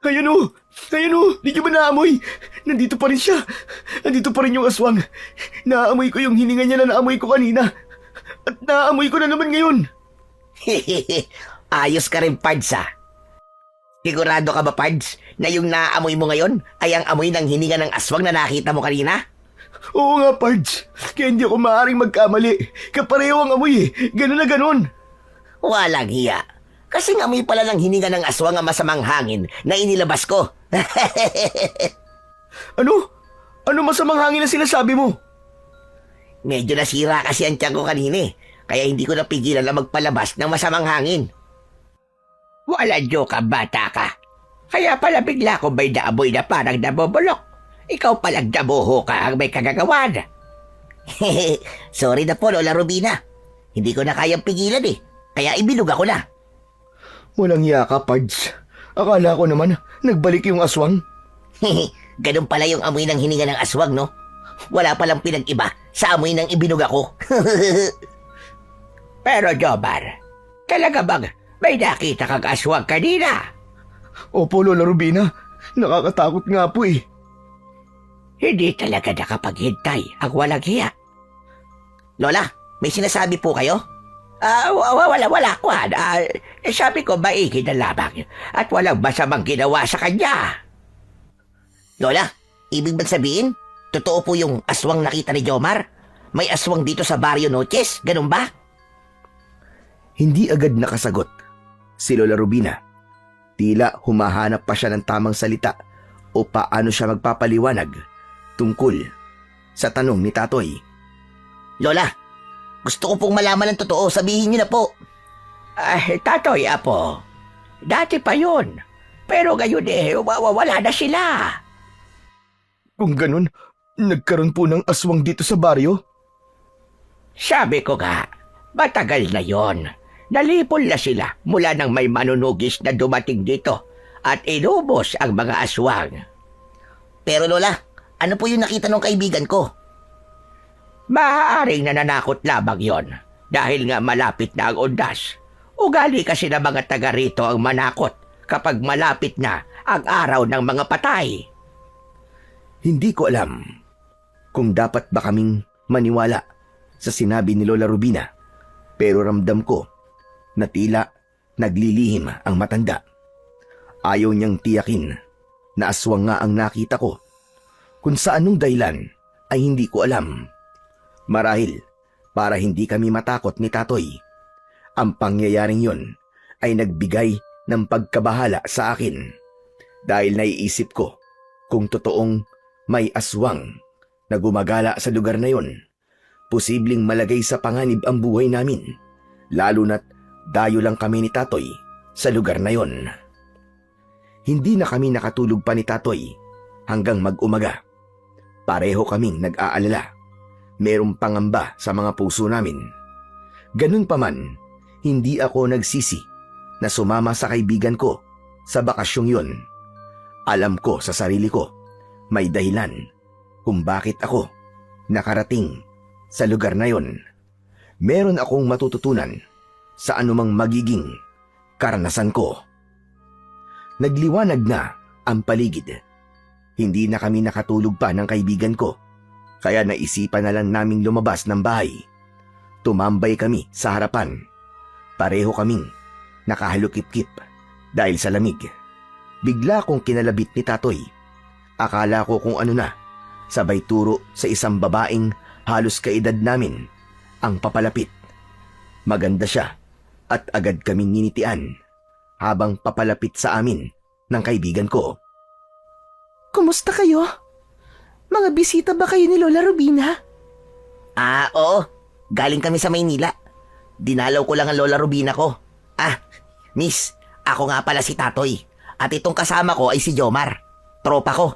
Ayan o. Di niyo ba naamoy? Nandito pa rin siya. Nandito pa rin yung aswang. Naamoy ko yung hininga niya na naamoy ko kanina. At naamoy ko na naman ngayon. Ayos ka rin, Pards, ah. Sigurado ka ba, Pards, na yung naamoy mo ngayon ay ang amoy ng hininga ng aswang na nakita mo kanina? Oo nga, Pards. Kaya hindi ako maaaring magkamali. Kapareho ang amoy eh. Ganun na ganun. Walang hiya. Kasing amoy pala ng hininga ng aswang ang masamang hangin na inilabas ko. Ano? Ano masamang hangin na sinasabi mo? Medyo nasira kasi ang tiyan ko kanina eh. Kaya hindi ko napigilan na magpalabas ng masamang hangin. Wala joke ka, bata ka. Kaya pala bigla ko may naamoy na parang nabobulok. Ikaw palang dabuho ka ang may kagagawan. Sorry na po, Lola Rubina. Hindi ko na kayang pigilan eh. Kaya ibinug ako na. Walang hiya ka, Pards. Akala ko naman nagbalik yung aswang. Ganun pala yung amoy ng hininga ng aswang, no? Wala palang pinag-iba sa amoy ng ibinug ako. Pero Jomar, talaga bang may nakita kang aswang kanina? Opo, Lola Rubina. Nakakatakot nga po eh. Hindi talaga nakapaghintay ang walang hiya. Lola, may sinasabi po kayo? Wala, Kwan. Sabi ko maigi na lamang at walang masamang ginawa sa kanya. Lola, ibig bang sabihin, totoo po yung aswang nakita ni Jomar? May aswang dito sa Barrio Noches, ganun ba? Hindi agad nakasagot si Lola Rubina. Tila humahanap pa siya ng tamang salita o paano siya magpapaliwanag tungkol sa tanong ni Tatoy. Lola, gusto ko pong malaman ng totoo. Sabihin niyo na po. Tatoy, apo. Dati pa yun. Pero ngayon wala na sila. Kung ganun, nagkaroon po ng aswang dito sa baryo? Sabi ko nga, matagal na yon. Nalipol na sila mula nang may manunugis na dumating dito at inubos ang mga aswang. Pero Lola, ano po yung nakita ng kaibigan ko? Maaaring nananakot lamang yon dahil nga malapit na ang undas. Ugali kasi ng mga taga rito ang manakot kapag malapit na ang araw ng mga patay. Hindi ko alam kung dapat ba kaming maniwala sa sinabi ni Lola Rubina, pero ramdam ko na tila naglilihim ang matanda. Ayaw niyang tiyakin na aswang nga ang nakita ko. Kung sa anong dahilan ay hindi ko alam. Marahil para hindi kami matakot ni Tatoy. Ang pangyayaring yon ay nagbigay ng pagkabahala sa akin dahil naiisip ko kung totoong may aswang na gumagala sa lugar na yon. Posibleng malagay sa panganib ang buhay namin, lalo na't dayo lang kami ni Tatoy sa lugar na yon. Hindi na kami nakatulog pa ni Tatoy hanggang mag-umaga. Pareho kaming nag-aalala. Merong pangamba sa mga puso namin. Ganun pa man, hindi ako nagsisi na sumama sa kaibigan ko sa bakasyong yon. Alam ko sa sarili ko, may dahilan kung bakit ako nakarating sa lugar na yon. Meron akong matututunan sa anumang magiging karanasan ko. Nagliwanag na ang paligid. Hindi na kami nakatulog pa ng kaibigan ko, kaya naisipan na lang naming lumabas ng bahay. Tumambay kami sa harapan. Pareho kaming nakahalukip-kip dahil sa lamig. Bigla kong kinalabit ni Tatoy. Akala ko kung ano na, sabay turo sa isang babaeng halos kaedad namin ang papalapit. Maganda siya at agad kaming nginitian habang papalapit sa amin ng kaibigan ko. Kumusta kayo? Mga bisita ba kayo ni Lola Rubina? Oo. Galing kami sa Maynila. Dinalaw ko lang ang Lola Rubina ko. Miss, ako nga pala si Tatoy. At itong kasama ko ay si Jomar. Tropa ko.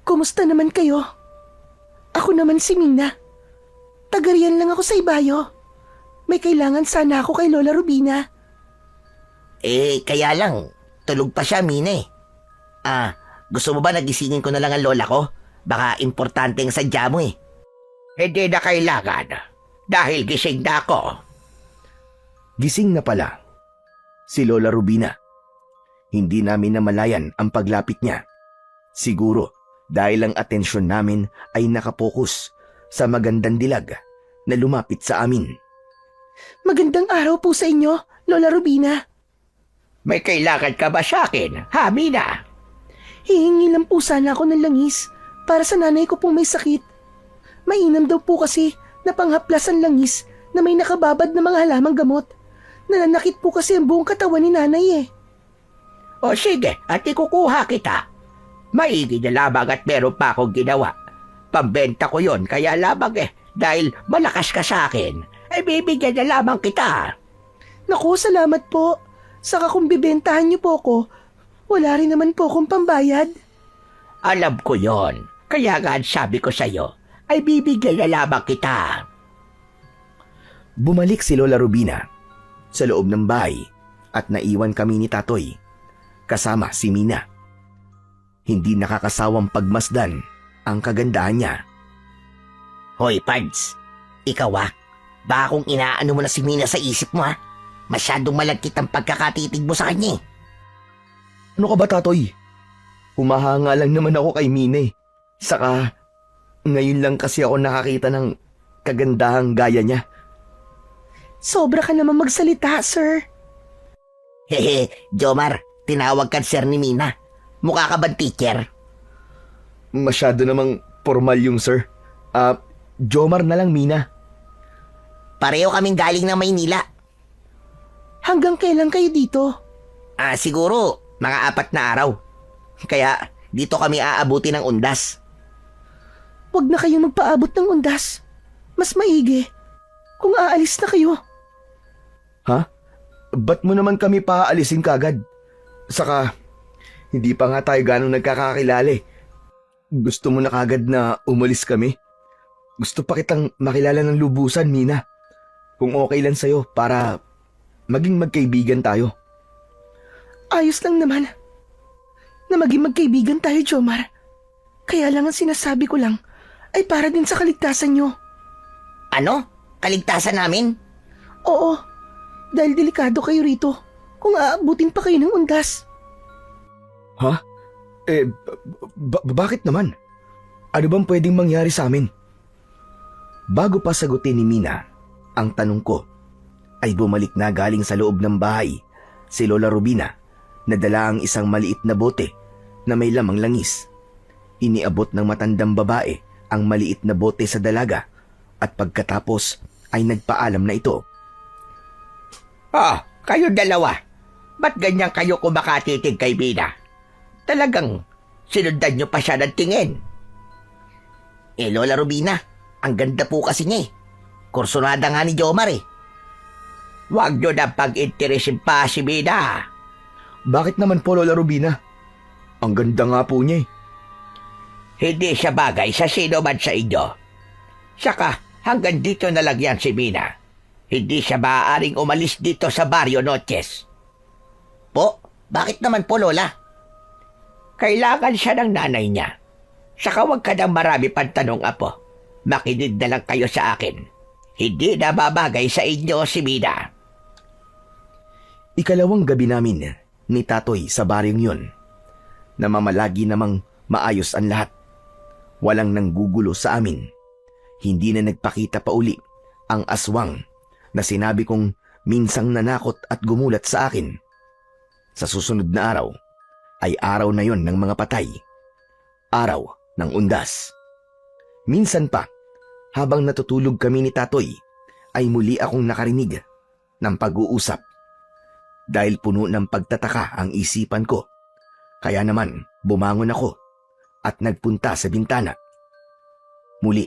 Kumusta naman kayo? Ako naman si Mina. Tagarian lang ako sa Ibayo. May kailangan sana ako kay Lola Rubina. Kaya lang, tulog pa siya, Mine. Gusto mo ba nagisingin ko na lang ang lola ko? Baka importante ang sadya mo eh. Hindi na kailangan dahil gising na ako. Gising na pala si Lola Rubina. Hindi namin namalayan ang paglapit niya. Siguro dahil ang atensyon namin ay nakapokus sa magandang dilag na lumapit sa amin. Magandang araw po sa inyo, Lola Rubina. May kailangan ka ba sa akin, ha, Mina? Hihingi lang po sana ako ng langis para sa nanay ko pong may sakit. Mainam daw po kasi na panghaplas ang langis na may nakababad na mga halamang gamot. Nananakit po kasi ang buong katawan ni nanay eh. O sige, at ikukuha kita. Maigi na lamang at meron pa akong ginawa. Pambenta ko yon kaya lamang dahil malakas ka sa akin, ay bibigyan na lamang kita. Naku, salamat po. Saka kung bibentahan niyo po ko, wala rin naman po akong pambayad. Alam ko yon, kaya nga sabi ko sa'yo, ay bibigyan na lamang kita. Bumalik si Lola Rubina sa loob ng bahay at naiwan kami ni Tatoy kasama si Mina. Hindi nakakasawang pagmasdan ang kagandahan niya. Hoy, Pards. Ikaw baka kung inaano mo na si Mina sa isip mo Masyadong malagkit ang pagkakatitig mo sa kanya. Ano ka ba, Tatoy? Humahanga lang naman ako kay Mina. Saka, ngayon lang kasi ako nakakita ng kagandahang gaya niya. Sobra ka naman magsalita, sir. Jomar, tinawag ka sir ni Mina. Mukha ka ba teacher? Masyado namang formal yung sir. Jomar na lang, Mina. Pareho kaming galing ng Maynila. Hanggang kailan kayo dito? Siguro, mga 4 na araw. Kaya, dito kami aabuti ng undas. Huwag na kayong magpaabot ng undas. Mas maigi kung aalis na kayo. Ha? Ba't mo naman kami paaalisin kagad? Saka, hindi pa nga tayo ganong nagkakakilala. Gusto mo na kagad na umalis kami? Gusto pa kitang makilala ng lubusan, Mina. Kung okay lang sa'yo para maging magkaibigan tayo. Ayos lang naman na maging magkaibigan tayo, Jomar. Kaya lang ang sinasabi ko lang ay para din sa kaligtasan nyo. Ano? Kaligtasan namin? Oo, dahil delikado kayo rito kung aabutin pa kayo ng undas. Ha? Bakit naman? Ano bang pwedeng mangyari sa amin? Bago pa sagutin ni Mina ang tanong ko, ay bumalik na galing sa loob ng bahay si Lola Rubina na dala ang isang maliit na bote na may lamang langis. Iniabot ng matandang babae ang maliit na bote sa dalaga at pagkatapos ay nagpaalam na ito. Kayo dalawa. Ba't ganyan kayo kumakatitig kay Mina? Talagang sinundan niyo pa siya ng tingin. Lola Rubina, ang ganda po kasi niya Kursunada nga ni Jomar Huwag niyo na pag-interesin pa si Mina. Bakit naman po, Lola Rubina? Ang ganda nga po niya Hindi siya bagay sa sino man sa inyo. Saka hanggang dito na lang yan si Mina. Hindi siya maaaring umalis dito sa Barrio Noches. Po? Bakit naman po, Lola? Kailangan siya ng nanay niya. Saka huwag ka ng marami pang tanong, Apo. Makinig na lang kayo sa akin. Hindi na babagay sa inyo si Mina. Ikalawang gabi namin ni Tatoy sa baryong yun. na mamalagi namang maayos ang lahat. Walang nanggugulo sa amin. Hindi na nagpakita pa uli ang aswang na sinabi kong minsang nanakot at gumulat sa akin. Sa susunod na araw ay araw na yon ng mga patay. Araw ng undas. Minsan pa, habang natutulog kami ni Tatoy, ay muli akong nakarinig ng pag-uusap. Dahil puno ng pagtataka ang isipan ko, kaya naman bumangon ako at nagpunta sa bintana. Muli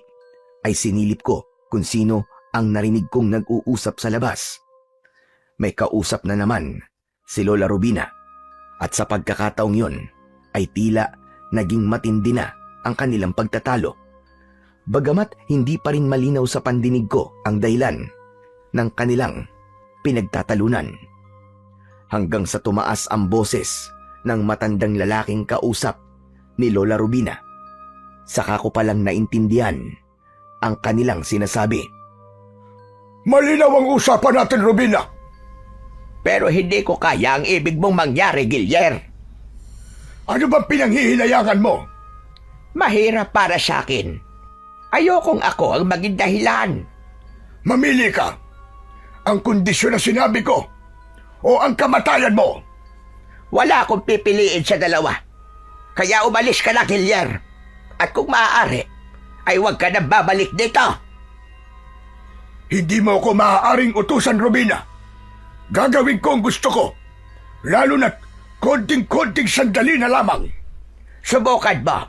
ay sinilip ko kung sino ang narinig kong nag-uusap sa labas. May kausap na naman si Lola Rubina at sa pagkakataong yon ay tila naging matindi na ang kanilang pagtatalo. Bagamat hindi pa rin malinaw sa pandinig ko ang dahilan ng kanilang pinagtatalunan. Hanggang sa tumaas ang boses ng matandang lalaking kausap ni Lola Rubina. Saka ko palang naintindihan ang kanilang sinasabi. Malinaw ang usapan natin, Rubina. Pero hindi ko kaya ang ibig mong mangyari, Gilyer. Ano bang pinanghihinayangan mo? Mahirap para sa akin. Ayokong ako ang maging dahilan. Mamili ka. Ang kondisyon na sinabi ko o ang kamatayan mo. Wala akong pipiliin sa dalawa. Kaya umalis ka na, Gilyer. At kung maaari, ay huwag ka na babalik dito. Hindi mo ako maaaring utusan, Rubina. Gagawin ko ang gusto ko. Lalo na't konting-konting sandali na lamang. Subukan mo.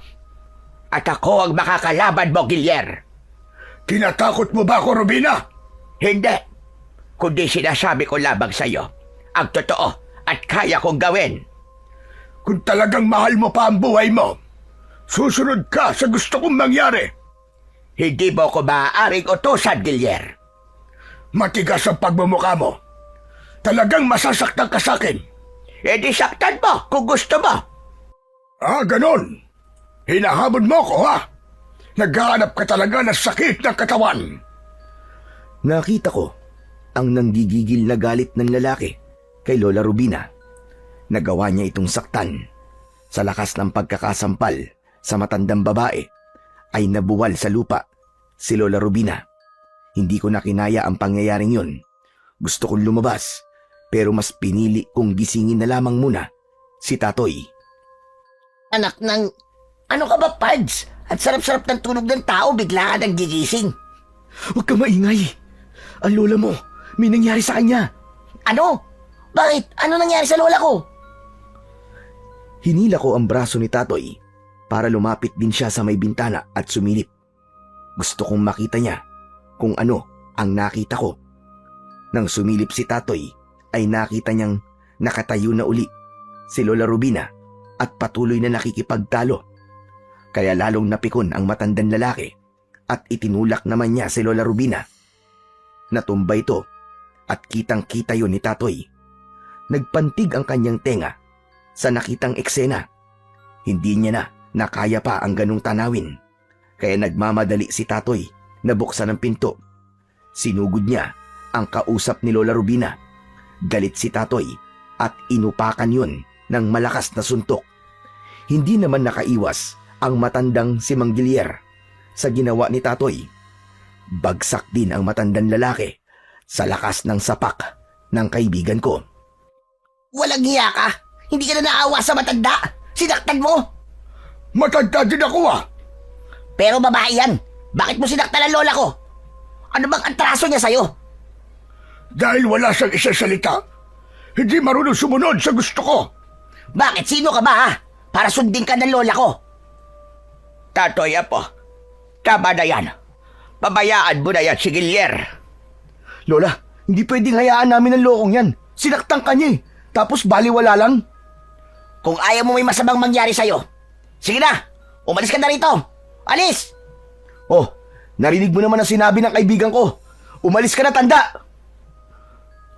At ako ang makakalaban mo, Gilyer. Tinatakot mo ba ako, Rubina? Hindi. Kundi sinasabi ko lamang sa'yo ang totoo at kaya kong gawin. Kung talagang mahal mo pa ang buhay mo, susunod ka sa gusto kong mangyari. Hindi mo ko maaaring utusan, Gilyer. Matigas ang pagmumukha mo. Talagang masasaktan ka sa akin. E di saktan mo kung gusto mo. Ah, ganon. Hinahabol mo ko, ha? Naghahanap ka talaga ng sakit ng katawan. Nakita ko ang nanggigigil na galit ng lalaki kay Lola Rubina. Nagawa niya itong saktan. Sa lakas ng pagkakasampal sa matandang babae ay nabuwal sa lupa si Lola Rubina. Hindi ko na kinaya ang pangyayaring yun. Gusto kong lumabas pero mas pinili kong gisingin na lamang muna si Tatoy. Anak ng... Ano ka ba, Pads? At sarap-sarap ng tulog ng tao, bigla ka nang gigising. Huwag ka maingay. Ang lola mo, may nangyari sa kanya. Ano? Bakit? Ano nangyari sa lola ko? Hinila ko ang braso ni Tatoy para lumapit din siya sa may bintana at sumilip. Gusto kong makita niya kung ano ang nakita ko. Nang sumilip si Tatoy ay nakita niyang nakatayo na uli si Lola Rubina at patuloy na nakikipagtalo. Kaya lalong napikon ang matandang lalaki at itinulak naman niya si Lola Rubina. Natumba ito at kitang-kita yun ni Tatoy. Nagpantig ang kanyang tenga sa nakitang eksena. Hindi niya na nakaya pa ang ganong tanawin. Kaya nagmamadali si Tatoy na buksan ang pinto. Sinugod niya ang kausap ni Lola Rubina. Galit si Tatoy at inupakan yun ng malakas na suntok. Hindi naman nakaiwas ang matandang si Mang Gilyer sa ginawa ni Tatoy. Bagsak din ang matandang lalaki sa lakas ng sapak ng kaibigan ko. Walang hiya ka. Hindi ka na naawa sa matanda. Sinaktan mo. Matanda din ako, ah. Pero babae yan. Bakit mo sinaktan ang lola ko? Ano bang atraso niya sa'yo? Dahil wala siyang isasalita, hindi marunong sumunod sa gusto ko. Bakit? Sino ka ba, ha? Para sundin ka ng lola ko. Tatoy, apo. Tama na yan. Pabayaan mo na yan si Gilyer. Lola, hindi pwedeng hayaan namin ang lokong yan. Sinaktan ka niya eh. Tapos baliwala lang. Kung ayaw mo may masamang mangyari sa'yo, sige na, umalis ka na rito. Alis! Oh, narinig mo naman ang sinabi ng kaibigan ko. Umalis ka na, tanda!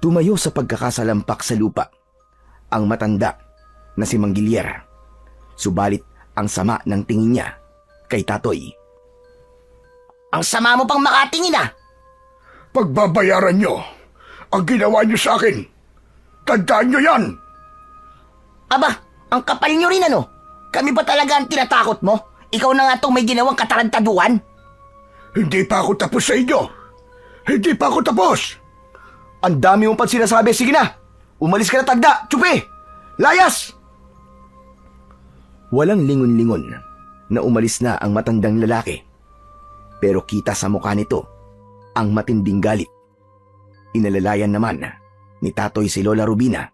Tumayo sa pagkakasalampak sa lupa ang matanda na si Mang Gilyer. Subalit ang sama ng tingin niya kay Tatoy. Ang sama mo pang makatingin, ah. Pagbabayaran nyo ang ginawa nyo sa akin. Tandaan nyo yan! Aba, ang kapal nyo rin, ano? Kami ba talaga ang tinatakot mo? Ikaw na nga itong may ginawang katarantaduhan. Hindi pa ako tapos sa inyo. Hindi pa ako tapos. Ang dami mong sinasabi. Sige na! Umalis ka na, tagda! Tsupi! Layas! Walang lingon-lingon na umalis na ang matandang lalaki. Pero kita sa mukha nito ang matinding galit. Inalalayan naman ni Tatoy si Lola Rubina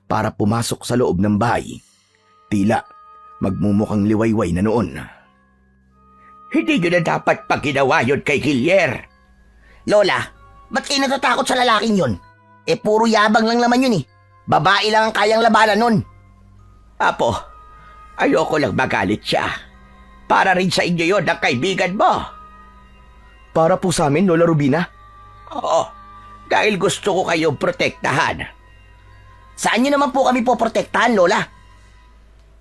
para pumasok sa loob ng bahay. Tila magmumukhang liwayway na noon. Hindi nyo na dapat pag ginawa yun kay Gilier. Lola, ba't kayo natatakot sa lalaking yun? Puro yabang lang naman yun eh. Babae lang ang kayang labanan nun. Apo, ayoko lang magalit siya. Para rin sa inyo yun ang kaibigan mo. Para po sa amin, Lola Rubina? Oo, dahil gusto ko kayong protektahan. Saan nyo naman po kami poprotektahan, Lola?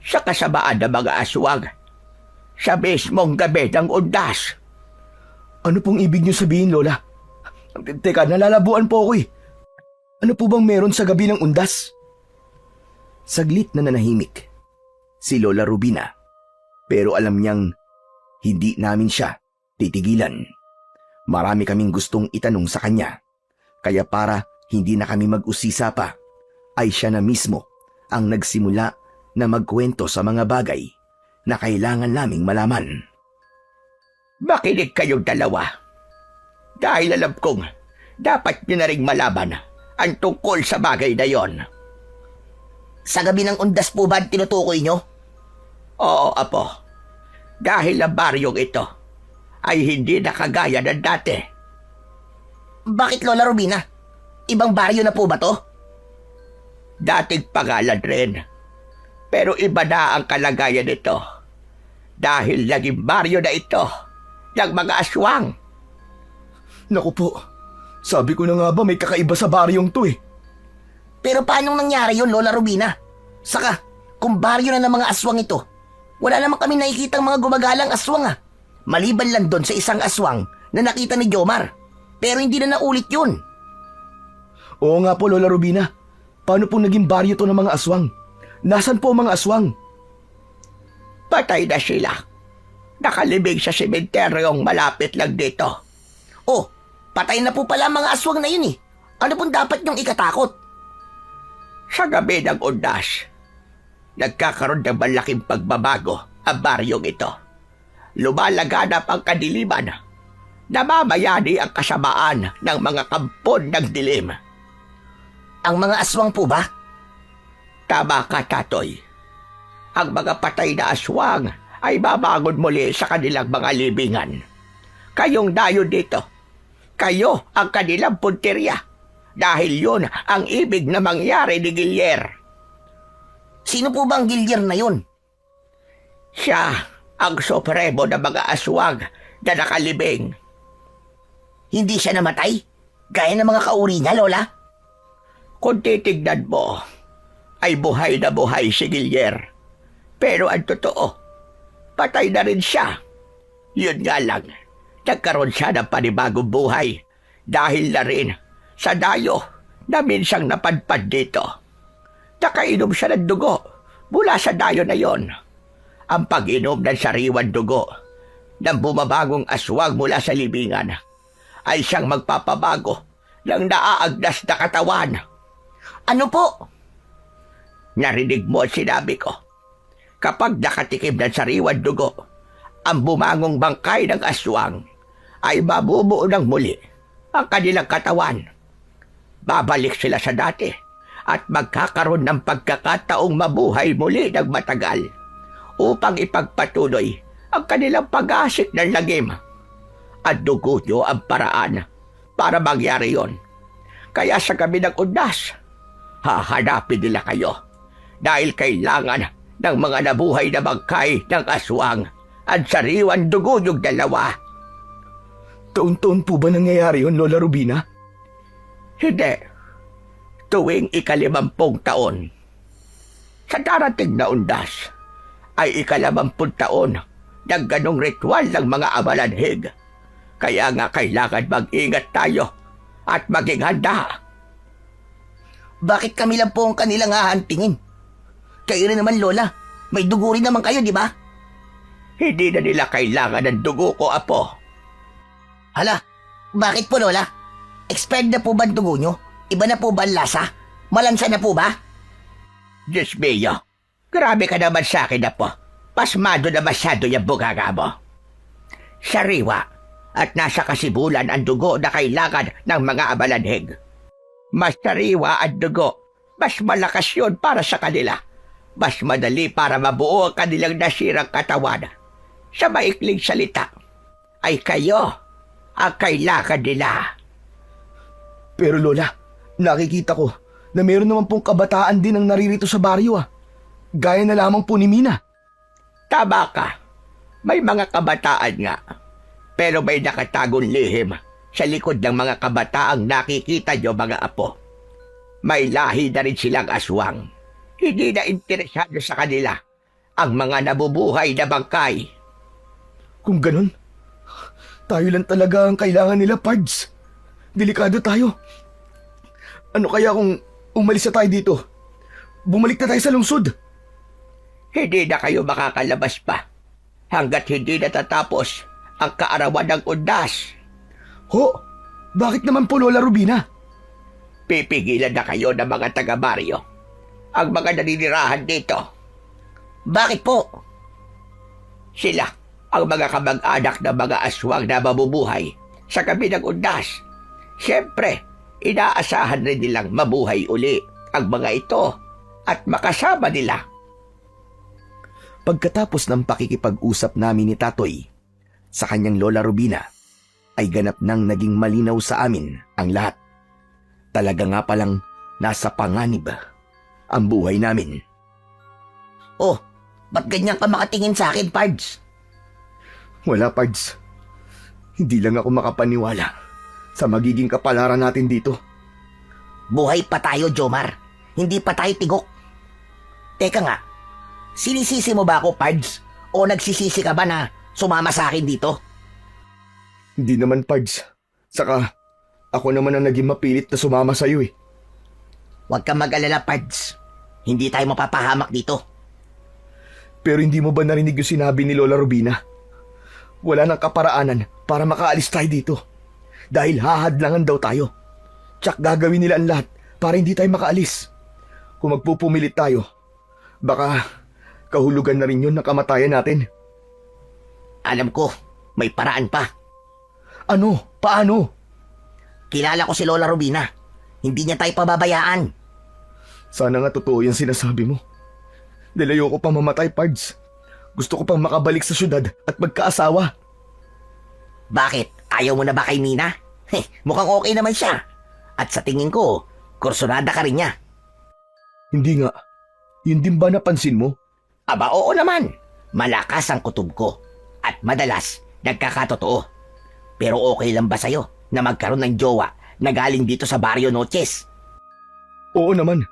Sa kasamaan ng mga aswang. Sa mismong gabi ng undas. Ano pong ibig niyo sabihin, Lola? Teka, nalalabuan po ako eh. Ano po bang meron sa gabi ng undas? Saglit na nanahimik si Lola Rubina. Pero alam niyang hindi namin siya titigilan. Marami kaming gustong itanong sa kanya. Kaya para hindi na kami mag-usisa pa, ay siya na mismo ang nagsimula na magkwento sa mga bagay na kailangan naming malaman. Makinig kayong dalawa. Dahil alam kong dapat nyo na ring malaman ang tungkol sa bagay na yon. Sa gabi ng undas po ba ang tinutukoy nyo? Oo, Apo. Dahil ang baryong ito ay hindi nakagaya ng dati. Bakit, Lola Rubina? Ibang baryo na po ba to? Dating pangalan rin. Pero iba na ang kalagayan nito. Dahil naging baryo na ito ng mga aswang. Naku po, sabi ko na nga ba may kakaiba sa baryong to eh. Pero paano nangyari yun, Lola Rubina? Saka, kung baryo na ng mga aswang ito, wala naman kami nakikitang mga gumagalang aswang ah. Maliban lang doon sa isang aswang na nakita ni Jomar. Pero hindi na naulit yun. Oo nga po, Lola Rubina. Paano pong naging baryo to ng mga aswang? Nasaan po ang mga aswang? Patay na sila. Nakalibing sa sementeryong malapit lang dito. Oh, patay na po pala ang mga aswang na yun eh. Ano pong dapat niyong ikatakot? Sa gabi ng undas, nagkakaroon ng malaking pagbabago ang baryong ito. Lumalaganap ang kadiliman. Namamayani ang kasamaan ng mga kampon ng dilim. Ang mga aswang po ba? Tama ka, Tatoy. Ang mga patay na aswang ay babangon muli sa kanilang mga libingan. Kayong dayo dito. Kayo ang kanilang punteriya. Dahil yun ang ibig na mangyari ni Gilier. Sino po ba ang Gilier na yun? Siya ang supremo ng mga aswang na nakalibing. Hindi siya namatay? Gaya ng mga kauri niya, Lola? Kung titignan mo, ay buhay na buhay si Gilier. Pero ang totoo, patay na rin siya. Yun nga lang, nagkaroon siya ng panibagong buhay dahil na rin sa dayo na minsang napadpad dito. Nakainom siya ng dugo mula sa dayo na yon. Ang pag-inom ng sariwan dugo ng bumabagong aswang mula sa libingan ay siyang magpapabago ng naaagnas na katawan. Ano po? Narinig mo ang sinabi ko. Kapag nakatikim ng sariwan dugo, ang bumangong bangkay ng aswang ay mabubuo ng muli ang kanilang katawan. Babalik sila sa dati at magkakaroon ng pagkakataong mabuhay muli ng matagal upang ipagpatuloy ang kanilang pag-asik ng lagim. At dugo nyo ang paraan para mangyari yon. Kaya sa gabi ng undas, hahanapin nila kayo dahil kailangan ng mga nabuhay na bangkay ng aswang at sariwan dugo yung dalawa. Taon-taon po ba nangyayari yun, Lola Rubina? Hindi. Tuwing 50 taon. Sa darating na undas, ay 50 taon ng ganong ritual ng mga amalanhig. Kaya nga kailangan mag-ingat tayo at maging handa. Bakit kami lang po ang kanilang hahantingin? Kayo rin naman, Lola. May dugo rin naman kayo, di ba? Hindi na nila kailangan ng dugo ko, Apo. Hala, bakit po Lola? Expired na po ba ang dugo nyo? Iba na po ba ang lasa? Malansa na po ba? Diyos mio, grabe ka naman sa akin, Apo. Pasmado na masyado yung buganga mo. Sariwa at nasa kasibulan ang dugo na kailangan ng mga abalanhig. Mas sariwa ang dugo, mas malakas yun para sa kanila. Mas madali para mabuo ang kanilang nasirang katawan. Sa maikling salita, ay kayo ang kailangan nila. Pero Lola, nakikita ko na meron naman pong kabataan din ang naririto sa baryo Gaya na lamang po ni Mina. Tama ka. May mga kabataan nga. Pero may nakatagong lihim sa likod ng mga kabataang nakikita nyo, mga apo. May lahi na rin silang aswang. Hindi na interesado sa kanila ang mga nabubuhay na bangkay. Kung ganun, tayo lang talaga ang kailangan nila, Pards. Delikado tayo. Ano kaya kung umalis na tayo dito? Bumalik na tayo sa lungsod. Hindi na kayo makakalabas pa hanggat hindi natatapos ang kaarawan ng undas. Ho, bakit naman po, Lola Rubina? Pipigilan na kayo ng mga taga-baryo ang mga naninirahan dito. Bakit po? Sila ang mga kamag-anak ng mga aswang na mabubuhay sa kabilang undas. Siyempre, inaasahan rin nilang mabuhay uli ang mga ito at makasama nila. Pagkatapos ng pakikipag-usap namin ni Tatoy sa kanyang Lola Rubina, ay ganap nang naging malinaw sa amin ang lahat. Talaga nga palang nasa panganib ang buhay namin. Oh, ba't ganyan ka makatingin sa akin, Pards? Wala, Pards. Hindi lang ako makapaniwala sa magiging kapalaran natin dito. Buhay pa tayo, Jomar. Hindi pa tayo tigok. Teka nga, sinisisi mo ba ako, Pards? O nagsisisi ka ba na sumama sa akin dito? Hindi naman, Pards. Saka, ako naman ang naging mapilit na sumama sa'yo eh. Huwag kang mag-alala, Pards. Hindi tayo mapapahamak dito. Pero hindi mo ba narinig yung sinabi ni Lola Rubina? Wala nang kaparaanan para makaalis tayo dito. Dahil hahadlangan daw tayo. Tsak gagawin nila ang lahat para hindi tayo makaalis. Kung magpupumilit tayo, baka kahulugan na rin yun ng kamatayan natin. Alam ko, may paraan pa. Ano? Paano? Kilala ko si Lola Rubina. Hindi niya tayo pababayaan. Sana nga totoo yung sinasabi mo. Dahil ayoko pang mamatay, Pards. Gusto ko pang makabalik sa syudad at magkaasawa. Bakit? Ayaw mo na ba kay Mina? Mukhang okay naman siya. At sa tingin ko, kursunada ka rin niya. Hindi nga. Yun din ba napansin mo? Aba, oo naman. Malakas ang kutob ko. At madalas, nagkakatotoo. Pero okay lang ba sa'yo na magkaroon ng jowa na galing dito sa Barrio Noches? Oo naman.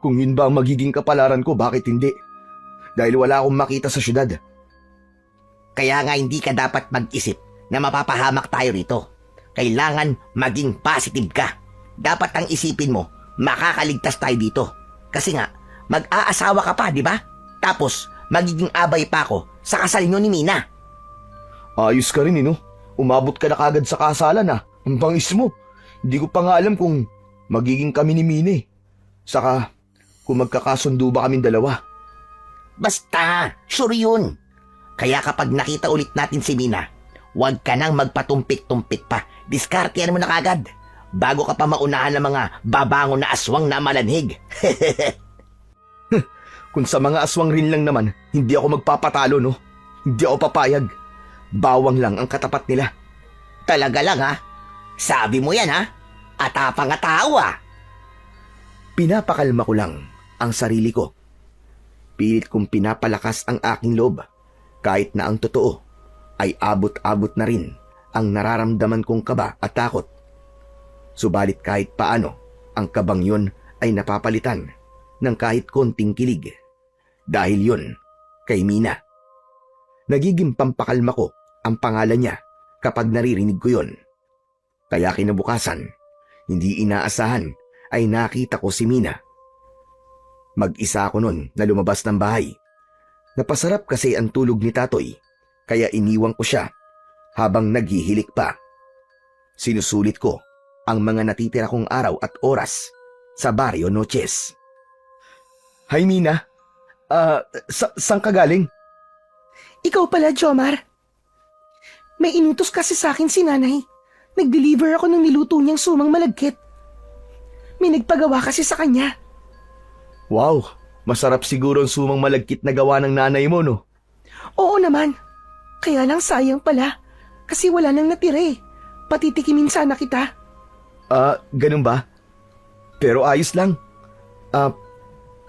Kung yun ba ang magiging kapalaran ko, bakit hindi? Dahil wala akong makita sa syudad. Kaya nga hindi ka dapat mag-isip na mapapahamak tayo rito. Kailangan maging positive ka. Dapat ang isipin mo, makakaligtas tayo dito. Kasi nga, mag-aasawa ka pa, di ba? Tapos, magiging abay pa ako sa kasal nyo ni Mina. Ayos ka rin, no? Umabot ka na kagad sa kasalan, Ang bangis mo. Hindi ko pa nga alam kung magiging kami ni Mine. Saka, kung magkakasundo ba kaming dalawa. Basta, sure yun. Kaya kapag nakita ulit natin si Mina, huwag ka nang magpatumpik-tumpik pa. Diskartehan mo na kagad. Bago ka pa maunahan ng mga babangon na aswang na malanhig. Kung sa mga aswang rin lang naman, hindi ako magpapatalo, no? Hindi ako papayag. Bawang lang ang katapat nila. Talaga lang, ha? Sabi mo yan, ha? Atapang tao, ha? Pinapakalma ko lang ang sarili ko. Pilit kong pinapalakas ang aking loob kahit na ang totoo ay abot-abot na rin ang nararamdaman kong kaba at takot. Subalit kahit paano, ang kabang yun ay napapalitan ng kahit konting kilig. Dahil yun, kay Mina. Nagiging pampakalma ko ang pangalan niya kapag naririnig ko yun. Kaya kinabukasan, hindi inaasahan ay nakita ko si Mina. Mag-isa ako nun na lumabas ng bahay. Napasarap kasi ang tulog ni Tatoy, kaya iniwan ko siya habang naghihilik pa. Sinusulit ko ang mga natitira kong araw at oras sa Barrio Noches. Hi Mina, saan ka galing? Ikaw pala, Jomar. May inutos kasi sa akin si nanay. Nag-deliver ako ng niluto niyang sumang malagkit. May nagpagawa kasi sa kanya. Wow, masarap siguro ang sumang malagkit na gawa ng nanay mo, no? Oo naman. Kaya lang sayang pala. Kasi wala nang natira eh. Patitikimin sana kita. Ganun ba? Pero ayos lang.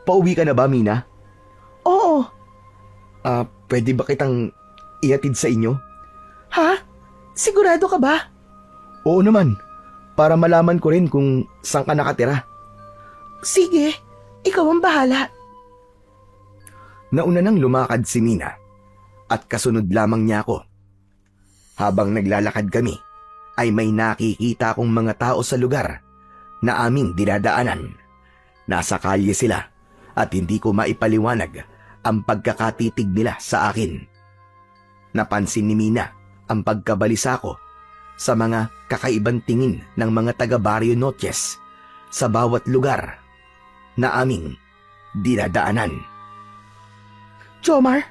Pauwi ka na ba, Mina? Oo. Pwede ba kitang ihatid sa inyo? Ha? Sigurado ka ba? Oo naman, para malaman ko rin kung saan ka nakatira. Sige, ikaw ang bahala. Nauna nang lumakad si Mina at kasunod lamang niya ako. Habang naglalakad kami, ay may nakikita akong mga tao sa lugar na aming dinadaanan. Nasa kalye sila at hindi ko maipaliwanag ang pagkakatitig nila sa akin. Napansin ni Mina ang pagkabalisa ko sa mga kakaibang tingin ng mga taga Barrio Noches sa bawat lugar na aming dinadaanan. Jomar,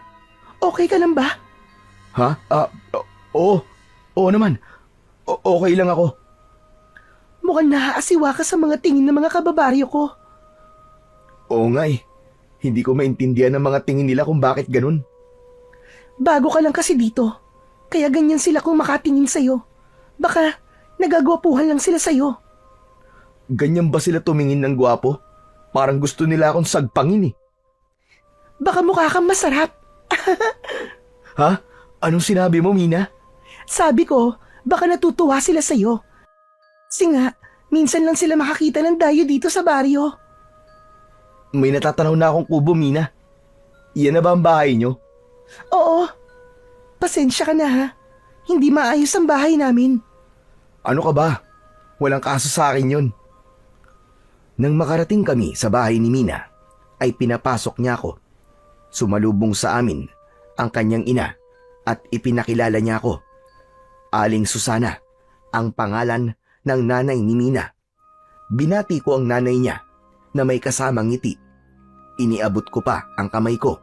okay ka lang ba? Ha? Oo naman. Okay lang ako. Mukhang naaasiwa ka sa mga tingin ng mga kababaryo ko. Oo nga eh. Hindi ko maintindihan ang mga tingin nila kung bakit ganun. Bago ka lang kasi dito. Kaya ganyan sila kung makatingin sa'yo. Baka nagagwapuhan lang sila sa'yo. Ganyan ba sila tumingin ng gwapo? Parang gusto nila akong sagpangin eh. Baka mukha kang masarap. Ha? Anong sinabi mo, Mina? Sabi ko, baka natutuwa sila sa'yo. Kasi nga, minsan lang sila makakita ng dayo dito sa baryo. May natatanaw na akong kubo, Mina. Iyan na ba ang bahay nyo? Oo. Pasensya ka na ha. Hindi maayos ang bahay namin. Ano ka ba? Walang kaso sa akin yun. Nang makarating kami sa bahay ni Mina, ay pinapasok niya ako. Sumalubong sa amin ang kanyang ina at ipinakilala niya ako. Aling Susana, ang pangalan ng nanay ni Mina. Binati ko ang nanay niya na may kasamang ngiti. Iniabot ko pa ang kamay ko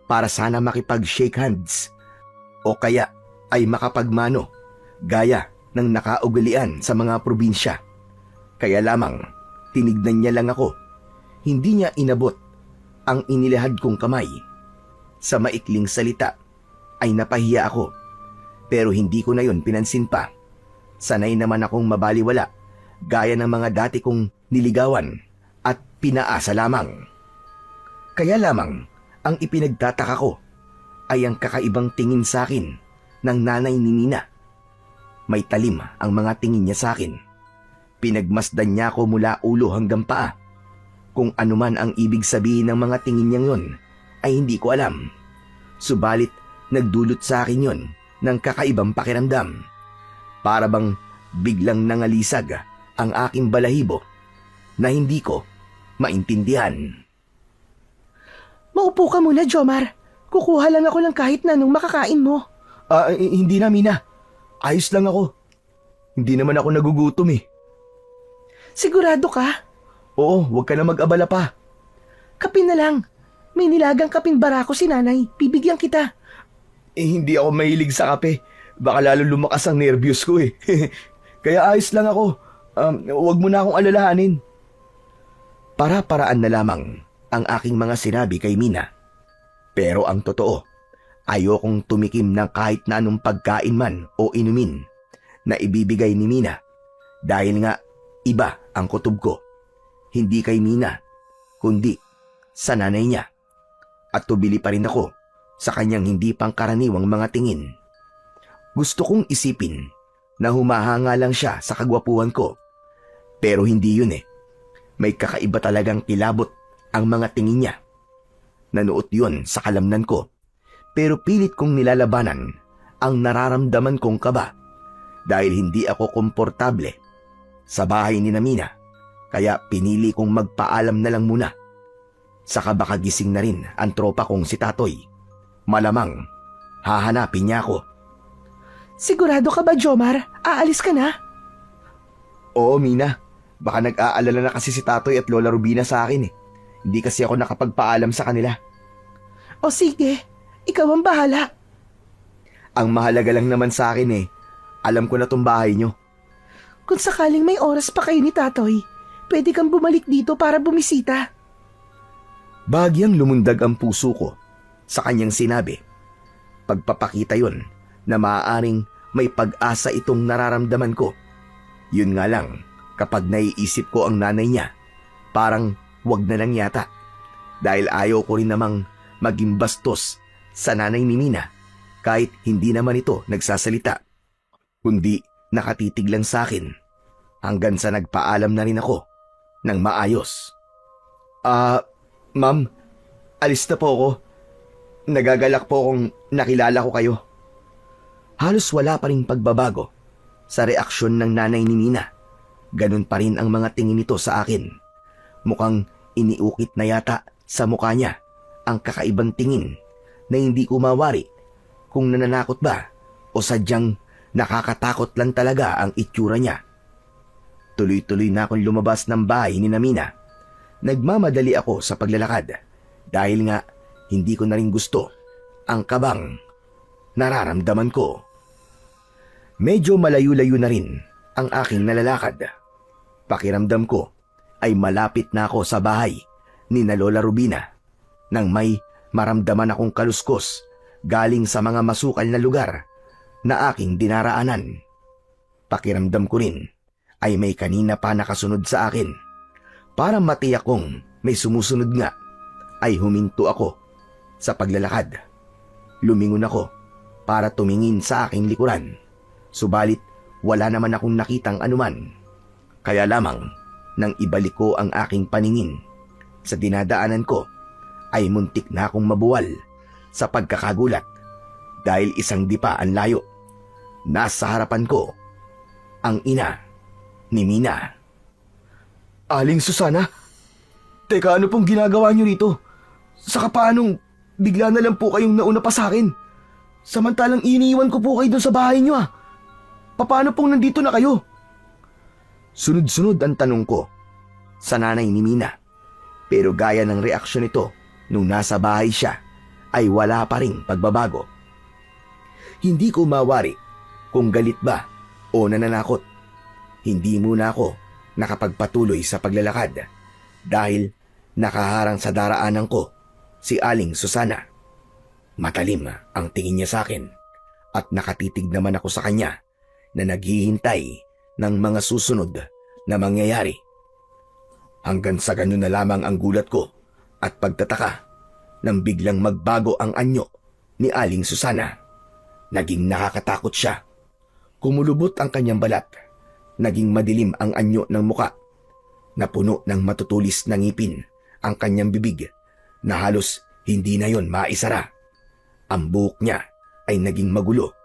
para sana makipag-shake hands o kaya ay makapagmano gaya ng nakaugalian sa mga probinsya. Kaya lamang tinignan niya lang ako. Hindi niya inabot ang inilahad kong kamay. Sa maikling salita ay napahiya ako, pero hindi ko na yon pinansin pa. Sanay naman akong mabaliwala gaya ng mga dati kong niligawan at pinaasa lamang. Kaya lamang ang ipinagtataka ko ay ang kakaibang tingin sa akin ng nanay ni Mina. May talim ang mga tingin niya sa akin. Pinagmasdan niya ako mula ulo hanggang paa. Kung anuman ang ibig sabihin ng mga tingin niyang yon ay hindi ko alam. Subalit nagdulot sa akin yon ng kakaibang pakiramdam. Para bang biglang nangalisag ang aking balahibo na hindi ko maintindihan. Maupo ka muna, Jomar. Kukuha lang ako ng kahit na anong makakain mo. Hindi na, Mina. Ayos lang ako. Hindi naman ako nagugutom eh. Sigurado ka? Oo, huwag ka na mag-abala pa. Kape na lang. May nilagang kaping barako si nanay. Bibigyan kita. Hindi ako mahilig sa kape. Baka lalo lumakas ang nervyos ko eh. Kaya ayos lang ako. Huwag mo na akong alalahanin. Para-paraan na lamang ang aking mga sinabi kay Mina. Pero ang totoo, ayokong tumikim ng kahit na anong pagkain man o inumin na ibibigay ni Mina dahil nga iba ang kutob ko. Hindi kay Mina, kundi sa nanay niya. At tubili pa rin ako sa kanyang hindi pangkaraniwang mga tingin. Gusto kong isipin na humahanga lang siya sa kagwapuhan ko. Pero hindi yun eh. May kakaiba talagang kilabot ang mga tingin niya. Nanuot yun sa kalamnan ko. Pero pilit kong nilalabanan ang nararamdaman kong kaba dahil hindi ako komportable sa bahay ni Mina. Kaya pinili kong magpaalam na lang muna. Saka baka gising na rin ang tropa kong si Tatoy malamang hahanapin niya ako. Sigurado ka ba, Jomar? Aalis ka na? Oo, Mina. Baka nag-aalala na kasi si Tatoy at Lola Rubina sa akin eh. Hindi kasi ako nakapagpaalam sa kanila. O sige, ikaw ang bahala. Ang mahalaga lang naman sa akin eh, alam ko na tong bahay nyo. Kung sakaling may oras pa kayo ni Tatoy, pwede kang bumalik dito para bumisita. Bahagyang lumundag ang puso ko sa kanyang sinabi. Pagpapakita yon na maaaring may pag-asa itong nararamdaman ko. Yun nga lang, kapag naiisip ko ang nanay niya, parang wag na lang yata. Dahil ayaw ko rin namang maging bastos sa nanay ni Mina kahit hindi naman ito nagsasalita. Kundi nakatitig lang sa akin hanggang sa nagpaalam na rin ako ng maayos. Ma'am, alis na po ako. Nagagalak po kung nakilala ko kayo. Halos wala pa ring pagbabago sa reaksyon ng nanay ni Mina. Ganun pa rin ang mga tingin nito sa akin. Mukhang iniukit na yata sa mukha niya ang kakaibang tingin na hindi ko mawari kung nananakot ba o sadyang nakakatakot lang talaga ang itsura niya. Tuloy-tuloy na akong lumabas ng bahay ni Mina. Nagmamadali ako sa paglalakad dahil nga hindi ko na rin gusto ang kabang nararamdaman ko. Medyo malayo-layo na rin ang aking nalalakad. Pakiramdam ko ay malapit na ako sa bahay ni na Lola Rubina nang may maramdaman akong kaluskos galing sa mga masukal na lugar na aking dinaraanan. Pakiramdam ko rin ay may kanina pa nakasunod sa akin. Para matiyak kong may sumusunod nga ay huminto ako sa paglalakad. Lumingon ako para tumingin sa aking likuran. Subalit wala naman akong nakitang anuman. Kaya lamang nang ibalik ko ang aking paningin sa dinadaanan ko ay muntik na akong mabuwal sa pagkakagulat dahil isang dipa ang layo. Nasa harapan ko ang ina ni Mina. Aling Susana, teka ano pong ginagawa niyo rito? Saka paanong bigla na lang po kayong nauna pa sa akin? Samantalang iniiwan ko po kayo doon sa bahay niyo ah. Paano pong nandito na kayo? Sunod-sunod ang tanong ko sa nanay ni Mina. Pero gaya ng reaksyon nito nung nasa bahay siya ay wala pa ring pagbabago. Hindi ko mawari kung galit ba o nananakot. Hindi muna ako nakapagpatuloy sa paglalakad dahil nakaharang sa daraanan ko si Aling Susana. Matalim ang tingin niya sa akin at nakatitig naman ako sa kanya na naghihintay ng mga susunod na mangyayari. Hanggang sa ganun na lamang ang gulat ko at pagtataka nang biglang magbago ang anyo ni Aling Susana. Naging nakakatakot siya. Kumulubot ang kanyang balat. Naging madilim ang anyo ng muka. Napuno ng matutulis na ngipin ang kanyang bibig na halos hindi na yon maisara. Ang buhok niya ay naging magulo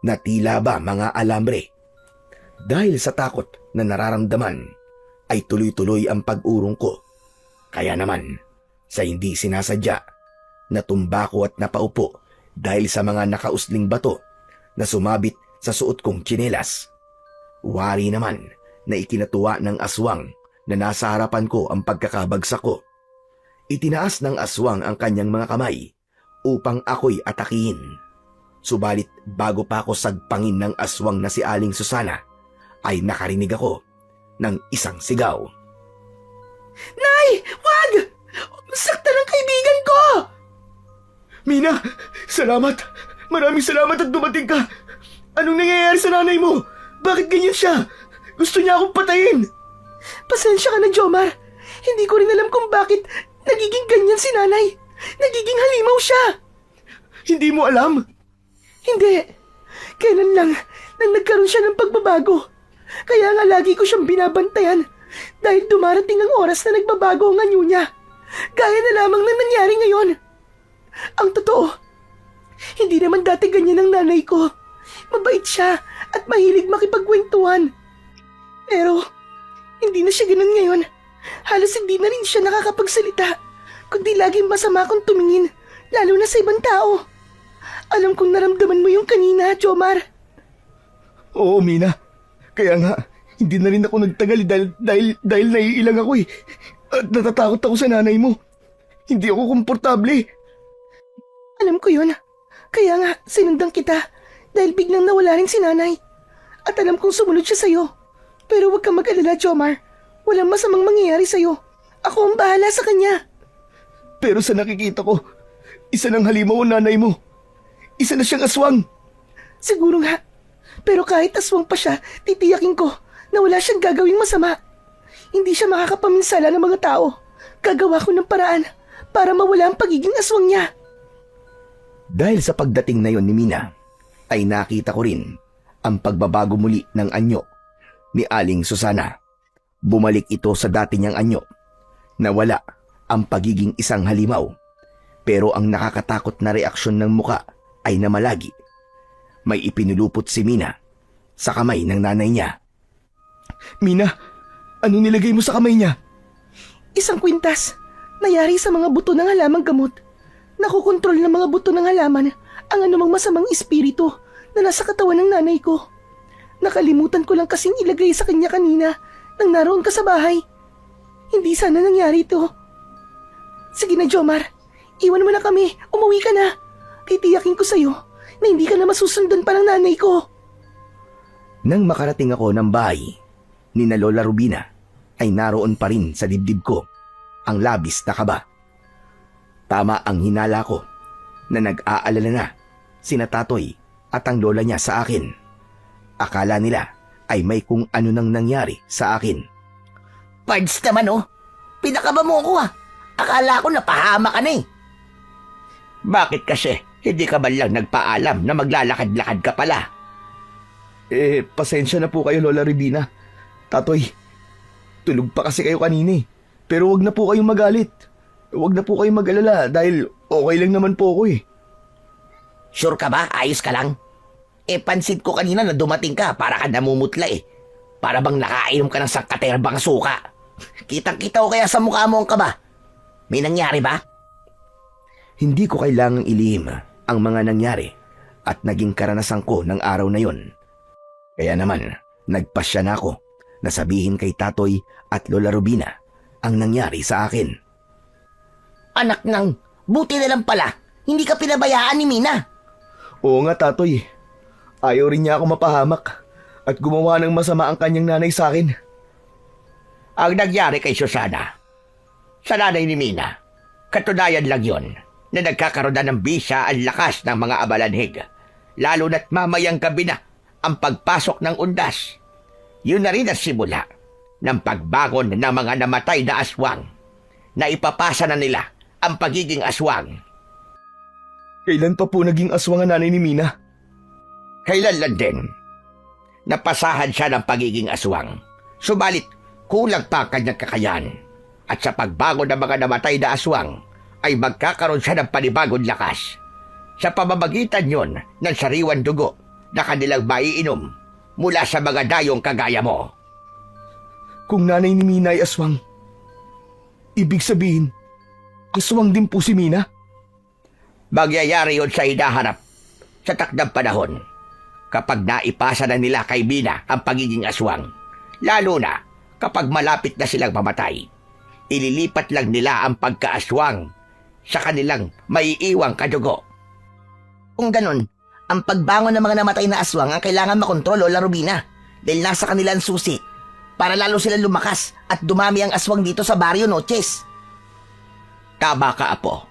na tila ba mga alambre. Dahil sa takot na nararamdaman ay tuloy-tuloy ang pag-urong ko. Kaya naman sa hindi sinasadya, natumba ko at napaupo dahil sa mga nakausling bato na sumabit sa suot kong tsinelas. Wari naman na ikinatuwa ng aswang na nasa harapan ko ang pagkakabagsak ko. Itinaas ng aswang ang kanyang mga kamay upang ako'y atakihin. Subalit bago pa ako sagpangin ng aswang na si Aling Susana, ay nakarinig ako ng isang sigaw. Nay! Wag! Saktan ang kaibigan ko! Mina! Salamat! Maraming salamat at dumating ka! Anong nangyayari sa nanay mo? Bakit ganyan siya? Gusto niya akong patayin! Pasensya ka na, Jomar. Hindi ko rin alam kung bakit nagiging ganyan si nanay. Nagiging halimaw siya. Hindi mo alam? Hindi. Kailan lang nang nagkaroon siya ng pagbabago. Kaya nga lagi ko siyang binabantayan dahil dumarating ang oras na nagbabago ang anyo niya. Gaya na lamang na nangyari ngayon. Ang totoo, hindi naman dati ganyan ang nanay ko. Mabait siya at mahilig makipagkwentuhan. Pero hindi na siya ganun ngayon. Halos hindi na rin siya nakakapagsalita, kundi laging masama akong tumingin, lalo na sa ibang tao. Alam kong naramdaman mo yung kanina, Jomar. Oo, Mina. Kaya nga, hindi na rin ako nagtagal dahil naiilang ako eh. At natatakot ako sa nanay mo. Hindi ako komportable. Alam ko yun. Kaya nga, sinundan kita dahil biglang nawala rin si nanay. At alam kong sumunod siya sa'yo. Pero huwag kang mag-alala, Jomar. Walang masamang mangyayari sa'yo. Ako ang bahala sa kanya. Pero sa nakikita ko, isa ng halimaw ang nanay mo. Isa na siyang aswang. Siguro nga. Pero kahit aswang pa siya, titiyakin ko na wala siyang gagawing masama. Hindi siya makakapaminsala ng mga tao. Gagawa ko ng paraan para mawala ang pagiging aswang niya. Dahil sa pagdating na yon ni Mina, ay nakita ko rin ang pagbabago muli ng anyo ni Aling Susana. Bumalik ito sa dati niyang anyo. Nawala ang pagiging isang halimaw. Pero ang nakakatakot na reaksyon ng muka ay namalagi. May ipinulupot si Mina sa kamay ng nanay niya. Mina, ano nilagay mo sa kamay niya? Isang kwintas. Nayari sa mga buto ng halamang gamot. Nakokontrol ng mga buto ng halaman ang anumang masamang espiritu na nasa katawan ng nanay ko. Nakalimutan ko lang kasing ilagay sa kanya kanina nang naroon ka sa bahay. Hindi sana nangyari ito. Sige na, Jomar. Iwan mo na kami. Umuwi ka na. Titiyakin ko sa'yo na hindi ka na masusundan pa ng nanay ko. Nang makarating ako ng bahay ni na Lola Rubina, ay naroon pa rin sa dibdib ko ang labis na kaba. Tama ang hinala ko na nag-aalala na sina Tatoy at ang lola niya sa akin. Akala nila ay may kung ano nang nangyari sa akin. Pards naman oh. Pinakaba mo ko ah. Akala ko napahama ka na eh. Bakit kasi hindi ka man lang nagpaalam na maglalakad-lakad ka pala? Pasensya na po kayo, Lola Rubina. Tatoy, tulog pa kasi kayo kanina eh. Pero wag na po kayong magalit. Wag na po kayong mag-alala dahil okay lang naman po ako eh. Sure ka ba? Ayos ka lang? Pansin ko kanina na dumating ka para ka namumutla eh. Para bang nakainom ka ng sangkaterbang suka. Kitang-kita ko kaya sa mukha mo ang kaba. May nangyari ba? Hindi ko kailangang ilihim ang mga nangyari at naging karanasan ko ng araw na yon. Kaya naman, nagpasya na ako na sabihin kay Tatoy at Lola Rubina ang nangyari sa akin. Anak nang, buti na lang pala. Hindi ka pinabayaan ni Mina. Oo nga, Tatoy. Ayaw rin niya ako mapahamak at gumawa ng masama ang kanyang nanay sa akin. Ang nangyari kay Susana, sa nanay ni Mina, katunayan lang yon na nagkakaroon na ng bisa ang lakas ng mga abalanhig, lalo na't mamayang gabi na ang pagpasok ng undas. Yun na rin ang simula ng pagbangon ng mga namatay na aswang na ipapasa na nila ang pagiging aswang. Kailan pa po naging aswang ang nanay ni Mina? Kailan lang din, napasahan siya ng pagiging aswang. Subalit, kulang pa ang kanyang kakayahan. At sa pagbangon ng mga namatay na aswang, ay magkakaroon siya ng panibagong lakas. Sa pamamagitan yon ng sariwan dugo na kanilang maiinom mula sa mga dayong kagaya mo. Kung nanay ni Mina ay aswang, ibig sabihin, aswang din po si Mina? Magyayari yon sa hinaharap sa takdang panahon kapag naipasa na nila kay Mina ang pagiging aswang. Lalo na kapag malapit na silang mamatay. Ililipat lang nila ang pagkaaswang sa kanilang maiiwang kadugo. Kung ganun, ang pagbangon ng mga namatay na aswang ang kailangan makontrol, Lola Rubina. Dahil nasa kanila ang susi. Para lalo silang lumakas at dumami ang aswang dito sa Barrio Noches. Tama ka, Apo.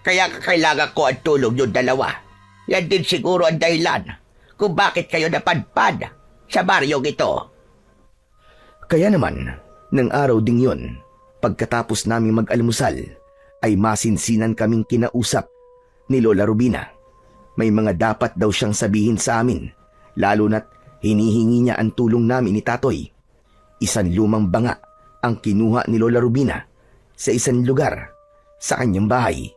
Kaya kailangan ko ang tulong yung dalawa. Yan din siguro ang dahilan kung bakit kayo napadpad sa baryong ito. Kaya naman, ng araw ding yon, pagkatapos naming mag-almusal, ay masinsinan kaming kinausap ni Lola Rubina. May mga dapat daw siyang sabihin sa amin, lalo na't hinihingi niya ang tulong namin ni Tatoy. Isang lumang banga ang kinuha ni Lola Rubina sa isang lugar sa kanyang bahay.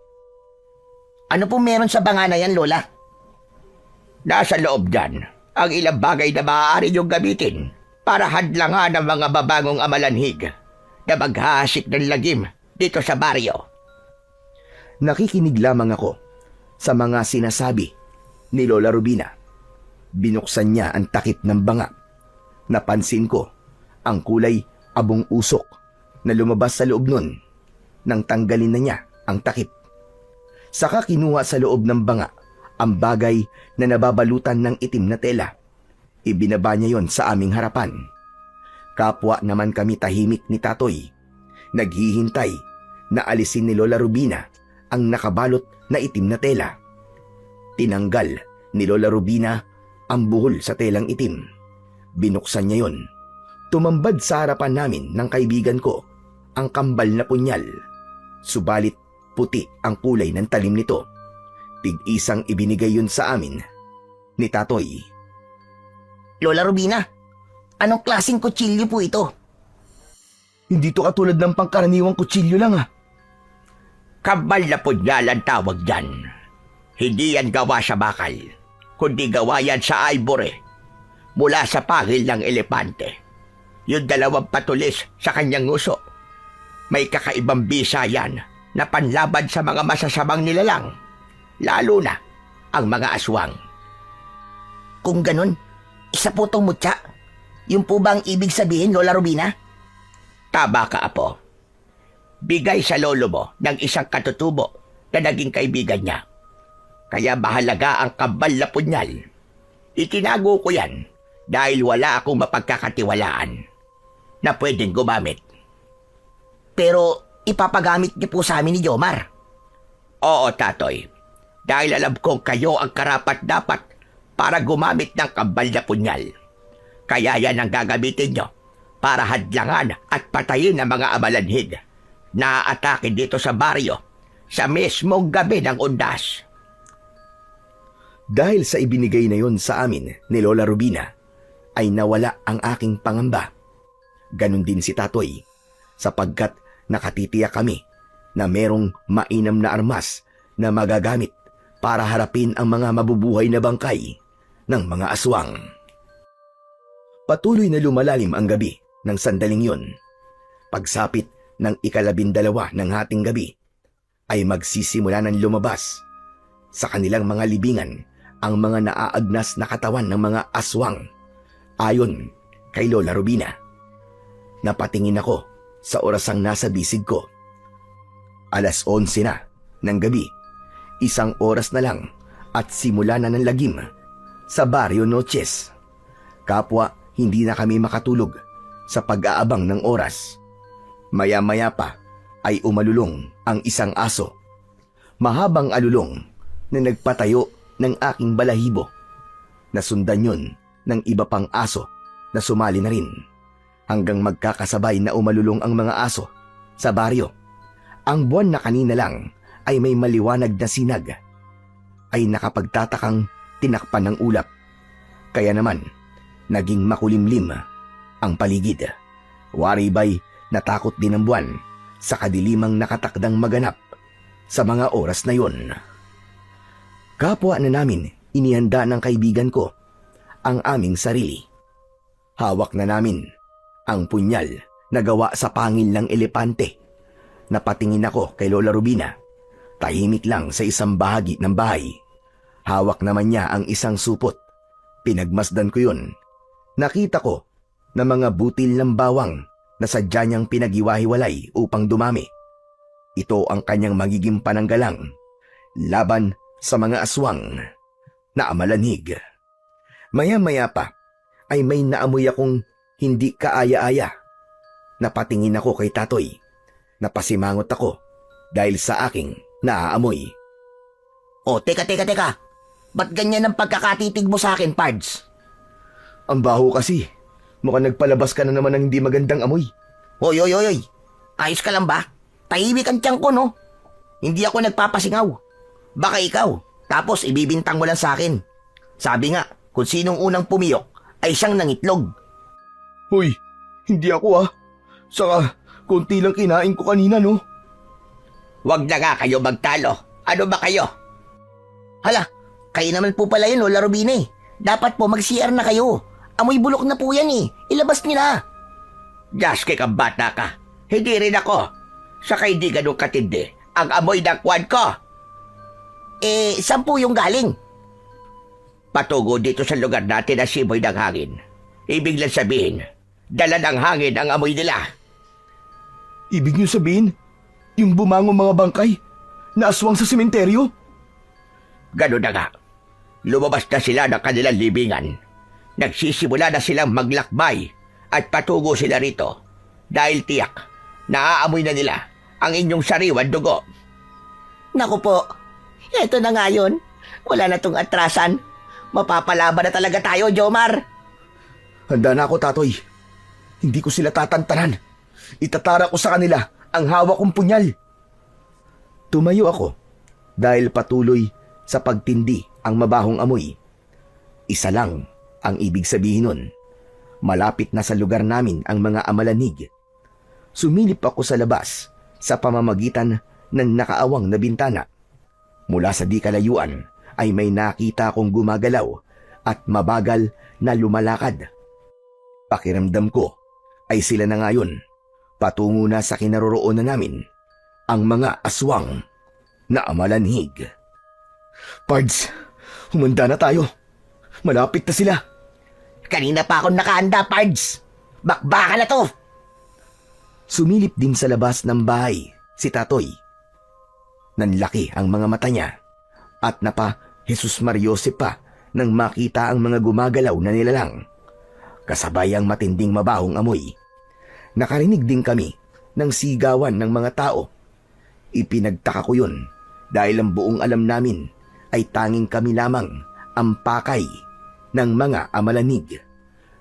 Ano po meron sa banga na yan, Lola? Nasa loob dyan ang ilang bagay na maaari niyong gamitin para hadlangan ang mga babangong amalanhig na maghahasik ng lagim dito sa baryo. Nakikinig lamang ako sa mga sinasabi ni Lola Rubina. Binuksan niya ang takip ng banga. Napansin ko ang kulay abong usok na lumabas sa loob nun nang tanggalin na niya ang takip. Saka kinuha sa loob ng banga ang bagay na nababalutan ng itim na tela. Ibinaba niya yon sa aming harapan. Kapwa naman kami tahimik ni Tatoy. Naghihintay na alisin ni Lola Rubina ang nakabalot na itim na tela. Tinanggal ni Lola Rubina ang buhol sa telang itim. Binuksan niya yon. Tumambad sa harapan namin ng kaibigan ko ang kambal na punyal. Subalit puti ang kulay ng talim nito. Tig-isang ibinigay yun sa amin ni Tatoy. Lola Rubina, anong klaseng kutsilyo po ito? Hindi to katulad ng pangkaraniwang kutsilyo lang Kambal na punyal ang tawag dyan. Hindi yan gawa sa bakal, kundi gawa yan sa ivory. Mula sa pangil ng elepante. Yung dalawang patulis sa kanyang nguso. May kakaibang bisa yan na panlaban sa mga masasamang nilalang. Lalo na ang mga aswang. Kung ganun, isa po tong mutya. Yung po ba ang ibig sabihin, Lola Rubina? Tama ka, Apo. Bigay sa lolo mo ng isang katutubo na naging kaibigan niya. Kaya mahalaga ang kambal na punyal. Itinago ko yan dahil wala akong mapagkakatiwalaan na pwedeng gumamit. Pero ipapagamit niyo po sa amin ni Jomar. Oo, Tatoy. Dahil alam kong kayo ang karapat-dapat para gumamit ng kambal na punyal. Kaya yan ang gagamitin nyo para hadlangan at patayin ang mga amalanhid na aatake dito sa baryo sa mismong gabi ng undas. Dahil sa ibinigay na yon sa amin ni Lola Rubina, ay nawala ang aking pangamba. Ganon din si Tatoy, sapagkat nakatitiyak kami na merong mainam na armas na magagamit para harapin ang mga mabubuhay na bangkay ng mga aswang. Patuloy na lumalalim ang gabi ng sandaling yon. Pagsapit ng 12 ng hating gabi, ay magsisimula ng lumabas sa kanilang mga libingan ang mga naaagnas na katawan ng mga aswang. Ayon kay Lola Rubina. Napatingin ako sa orasang nasa bisig ko. 11:00 na ng gabi. 1 oras na lang at simula na ng lagim sa Barrio Noches. Kapwa hindi na kami makatulog sa pag-aabang ng oras. Maya-maya pa ay umalulong ang isang aso. Mahabang alulong na nagpatayo ng aking balahibo. Nasundan yun ng iba pang aso na sumali na rin hanggang magkakasabay na umalulong ang mga aso sa baryo. Ang buwan na kanina lang ay may maliwanag na sinag ay nakapagtatakang tinakpan ng ulap. Kaya naman, naging makulimlim ang paligid. Waribay natakot din ang buwan sa kadilimang nakatakdang maganap sa mga oras na yun. Kapwa na namin inihanda ng kaibigan ko ang aming sarili. Hawak na namin ang punyal na gawa sa pangil ng elepante. Napatingin ako kay Lola Rubina. Tahimik lang sa isang bahagi ng bahay. Hawak naman niya ang isang supot. Pinagmasdan ko yun. Nakita ko na mga butil ng bawang na sadya niyang pinag-iwahiwalay upang dumami. Ito ang kanyang magiging pananggalang laban sa mga aswang na amalanhig. Maya-maya pa ay may naamoy akong hindi kaaya-aya. Napatingin ako kay Tatoy. Napasimangot ako dahil sa aking naaamoy. O, teka. Ba't ganyan ang pagkakatitig mo sa akin, Pards? Ang baho kasi. Mukhang nagpalabas ka na naman ng hindi magandang amoy. Oy. Ayos ka lang ba? Tahimik ang tiyan ko, no? Hindi ako nagpapasingaw. Baka ikaw. Tapos ibibintang mo lang sa akin. Sabi nga, kung sinong unang pumiyok ay siyang nangitlog. Hoy, hindi ako Saka, konti lang kinain ko kanina, no? Huwag na nga kayo magtalo. Ano ba kayo? Hala, kayo naman po pala yun, Lola Rubina eh. Dapat po mag-CR na kayo. Amoy bulok na po yan eh. Ilabas niyo na. Jaske kang bata ka. Hindi rin ako. Saka hindi ganun katindi ang amoy ng kwan ko. Saan po yung galing? Patugo dito sa lugar natin na simoy ng hangin. Ibig lang sabihin, dala ng hangin ang amoy nila. Ibig niyo sabihin, yung bumangong mga bangkay na aswang sa sementeryo? Ganun na nga. Lumabas na sila ng kanilang libingan. Nagsisimula na silang maglakbay at patugo sila rito. Dahil tiyak, naaamoy na nila ang inyong sariwan dugo. Naku po, eto na nga yun. Wala na tong atrasan. Mapapalaban na talaga tayo, Jomar. Handa na ako, Tatoy. Hindi ko sila tatantanan. Itatara ko sa kanila ang hawak kong punyal. Tumayo ako dahil patuloy sa pagtindi ang mabahong amoy. Isa lang ang ibig sabihin nun. Malapit na sa lugar namin ang mga amalanig. Sumilip ako sa labas sa pamamagitan ng nakaawang na bintana. Mula sa di kalayuan ay may nakita akong gumagalaw at mabagal na lumalakad. Pakiramdam ko ay sila na ngayon. Patungo na sa kinaroroonan namin ang mga aswang na amalanhig. Pards, humanda na tayo. Malapit na sila. Kanina pa ako nakahanda, Pards. Bakbaka na to. Sumilip din sa labas ng bahay si Tatoy. Nanlaki ang mga mata niya at napa Jesus Mariose pa nang makita ang mga gumagalaw na nilalang. Kasabay ang matinding mabahong amoy. Nakarinig din kami ng sigawan ng mga tao. Ipinagtaka ko yun dahil ang buong alam namin ay tanging kami lamang ang pakay ng mga amalanig.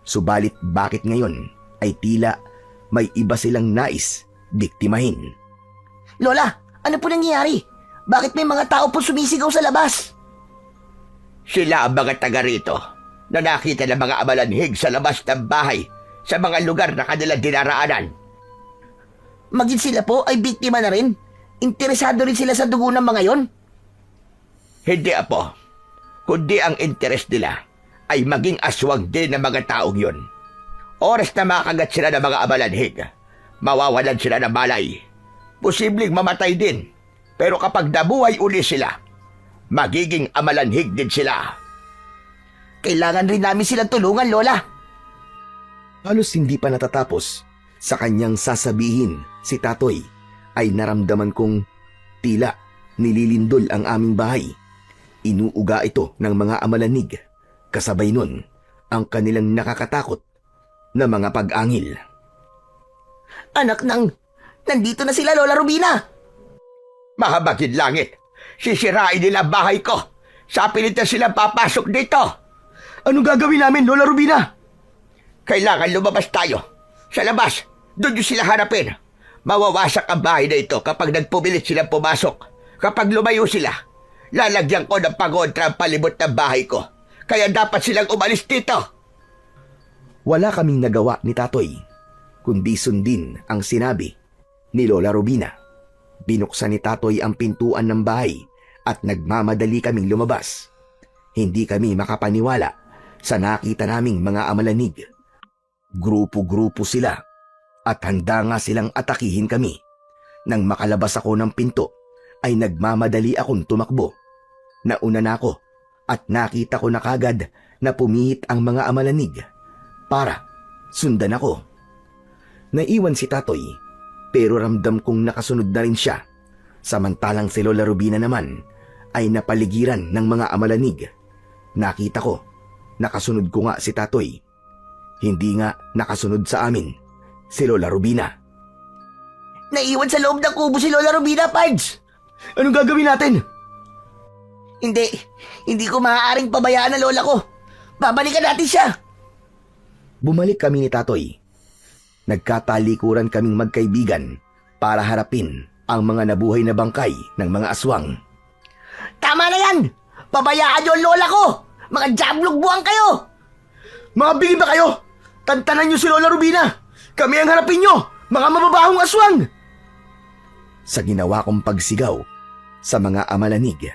Subalit bakit ngayon ay tila may iba silang nais biktimahin? Lola, ano po nangyayari? Bakit may mga tao po sumisigaw sa labas? Sila ang mga taga rito na nakita ng mga amalanhig sa labas ng bahay sa mga lugar na kanilang dinaraanan. Maging sila po ay biktima na rin? Interesado rin sila sa dugo ng mga yon? Hindi, Apo. Kundi ang interes nila ay maging aswang din ng mga taong yon. Oras na makagat sila ng mga amalanhig, mawawalan sila ng malay. Posibleng mamatay din. Pero kapag nabuhay uli sila, magiging amalanhig din sila. Kailangan rin namin silang tulungan, Lola. Halos hindi pa natatapos sa kanyang sasabihin si Tatoy ay naramdaman kong tila nililindol ang aming bahay. Inuuga ito ng mga amalanig. Kasabay nun ang kanilang nakakatakot na mga pag-angil. Anak ng... Nandito na sila, Lola Rubina. Mahabagin langit, sisirain nila ang bahay ko. Sa pilit na silang papasok dito. Anong gagawin namin, Lola Rubina? Kailangan lumabas tayo. Sa labas, doon yung sila harapin. Mawawasak ang bahay na ito kapag nagpumilit silang pumasok. Kapag lumayo sila, lalagyan ko ng pagontra ang palibot ng bahay ko. Kaya dapat silang umalis dito. Wala kaming nagawa ni Tatoy, kundi sundin ang sinabi ni Lola Rubina. Binuksan ni Tatoy ang pintuan ng bahay at nagmamadali kaming lumabas. Hindi kami makapaniwala sa nakita naming mga amalanig. Grupo-grupo sila at handa nga silang atakihin kami. Nang makalabas ako ng pinto ay nagmamadali akong tumakbo. Nauna na ako at nakita ko na kagad na pumihit ang mga amalanig para sundan ako. Naiwan si Tatoy pero ramdam kong nakasunod na rin siya. Samantalang si Lola Rubina naman ay napaligiran ng mga amalanig. Nakita ko, nakasunod ko nga si Tatoy. Hindi nga nakasunod sa amin si Lola Rubina. Naiwan sa loob ng kubo si Lola Rubina, Pards. Anong gagawin natin? Hindi ko maaaring pabayaan ang lola ko. Babalikan natin siya. Bumalik kami ni Tatoy. Nagkatalikuran kaming magkaibigan para harapin ang mga nabuhay na bangkay ng mga aswang. Tama na yan! Pabayaan niyo ang lola ko! Mga jablog buwang kayo! Mga bigi ba kayo? Tantanan niyo si Lola Rubina! Kami ang harapin niyo! Mga mababahong aswang! Sa ginawa kong pagsigaw sa mga amalanig,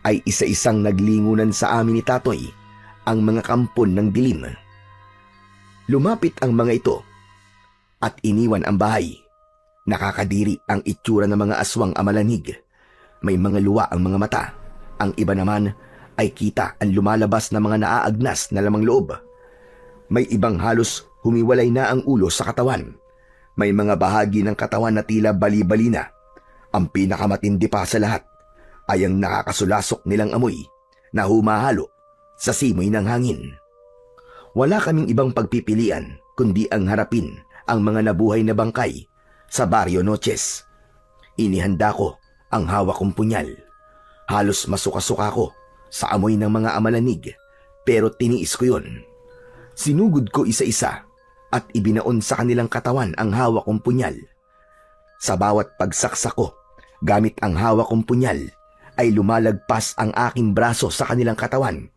ay isa-isang naglingunan sa amin ni Tatoy ang mga kampon ng dilim. Lumapit ang mga ito at iniwan ang bahay. Nakakadiri ang itsura ng mga aswang amalanig. May mga luwa ang mga mata. Ang iba naman ay kita ang lumalabas na mga naaagnas na lamang loob. May ibang halos humiwalay na ang ulo sa katawan. May mga bahagi ng katawan na tila bali-bali na. Ang pinakamatindi pa sa lahat ay ang nakakasulasok nilang amoy na humahalo sa simoy ng hangin. Wala kaming ibang pagpipilian kundi ang harapin ang mga nabuhay na bangkay sa Barrio Noches. Inihanda ko ang hawak kong punyal. Halos masuka-suka ko sa amoy ng mga amalanig, pero tiniis ko yun. Sinugod ko isa-isa at ibinaon sa kanilang katawan ang hawak kong punyal. Sa bawat pagsaksak ko gamit ang hawak kong punyal ay lumalagpas ang aking braso sa kanilang katawan.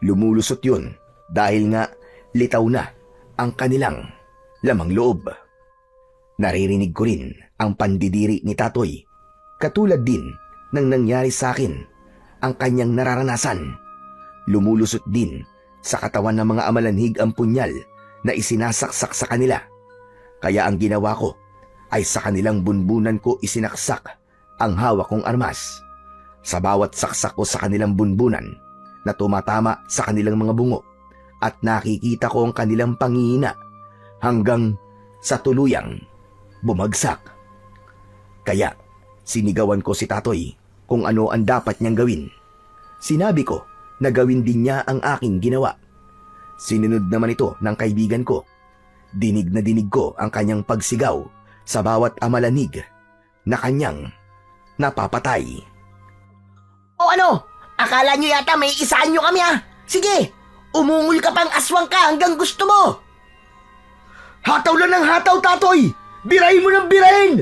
Lumulusot yun dahil nga litaw na ang kanilang lamang loob. Naririnig ko rin ang pandidiri ni Tatoy. Katulad din ng nangyari sa akin ang kanyang nararanasan. Lumulusot din sa katawan ng mga amalanhig ang punyal na isinasaksak sa kanila. Kaya ang ginawa ko ay sa kanilang bunbunan ko isinaksak ang hawak kong armas. Sa bawat saksak ko sa kanilang bunbunan na tumatama sa kanilang mga bungo at nakikita ko ang kanilang pangihina hanggang sa tuluyang bumagsak. Kaya sinigawan ko si Tatoy kung ano ang dapat niyang gawin. Sinabi ko na gawin din niya ang aking ginawa. Sinunod naman ito ng kaibigan ko. Dinig na dinig ko ang kanyang pagsigaw sa bawat amalanig na kanyang napapatay. O ano? Akala nyo yata may isahan nyo kami ha? Sige, umungol ka pang aswang ka hanggang gusto mo. Hataw lang ng hataw, Tatoy! Birahin mo ng birahin!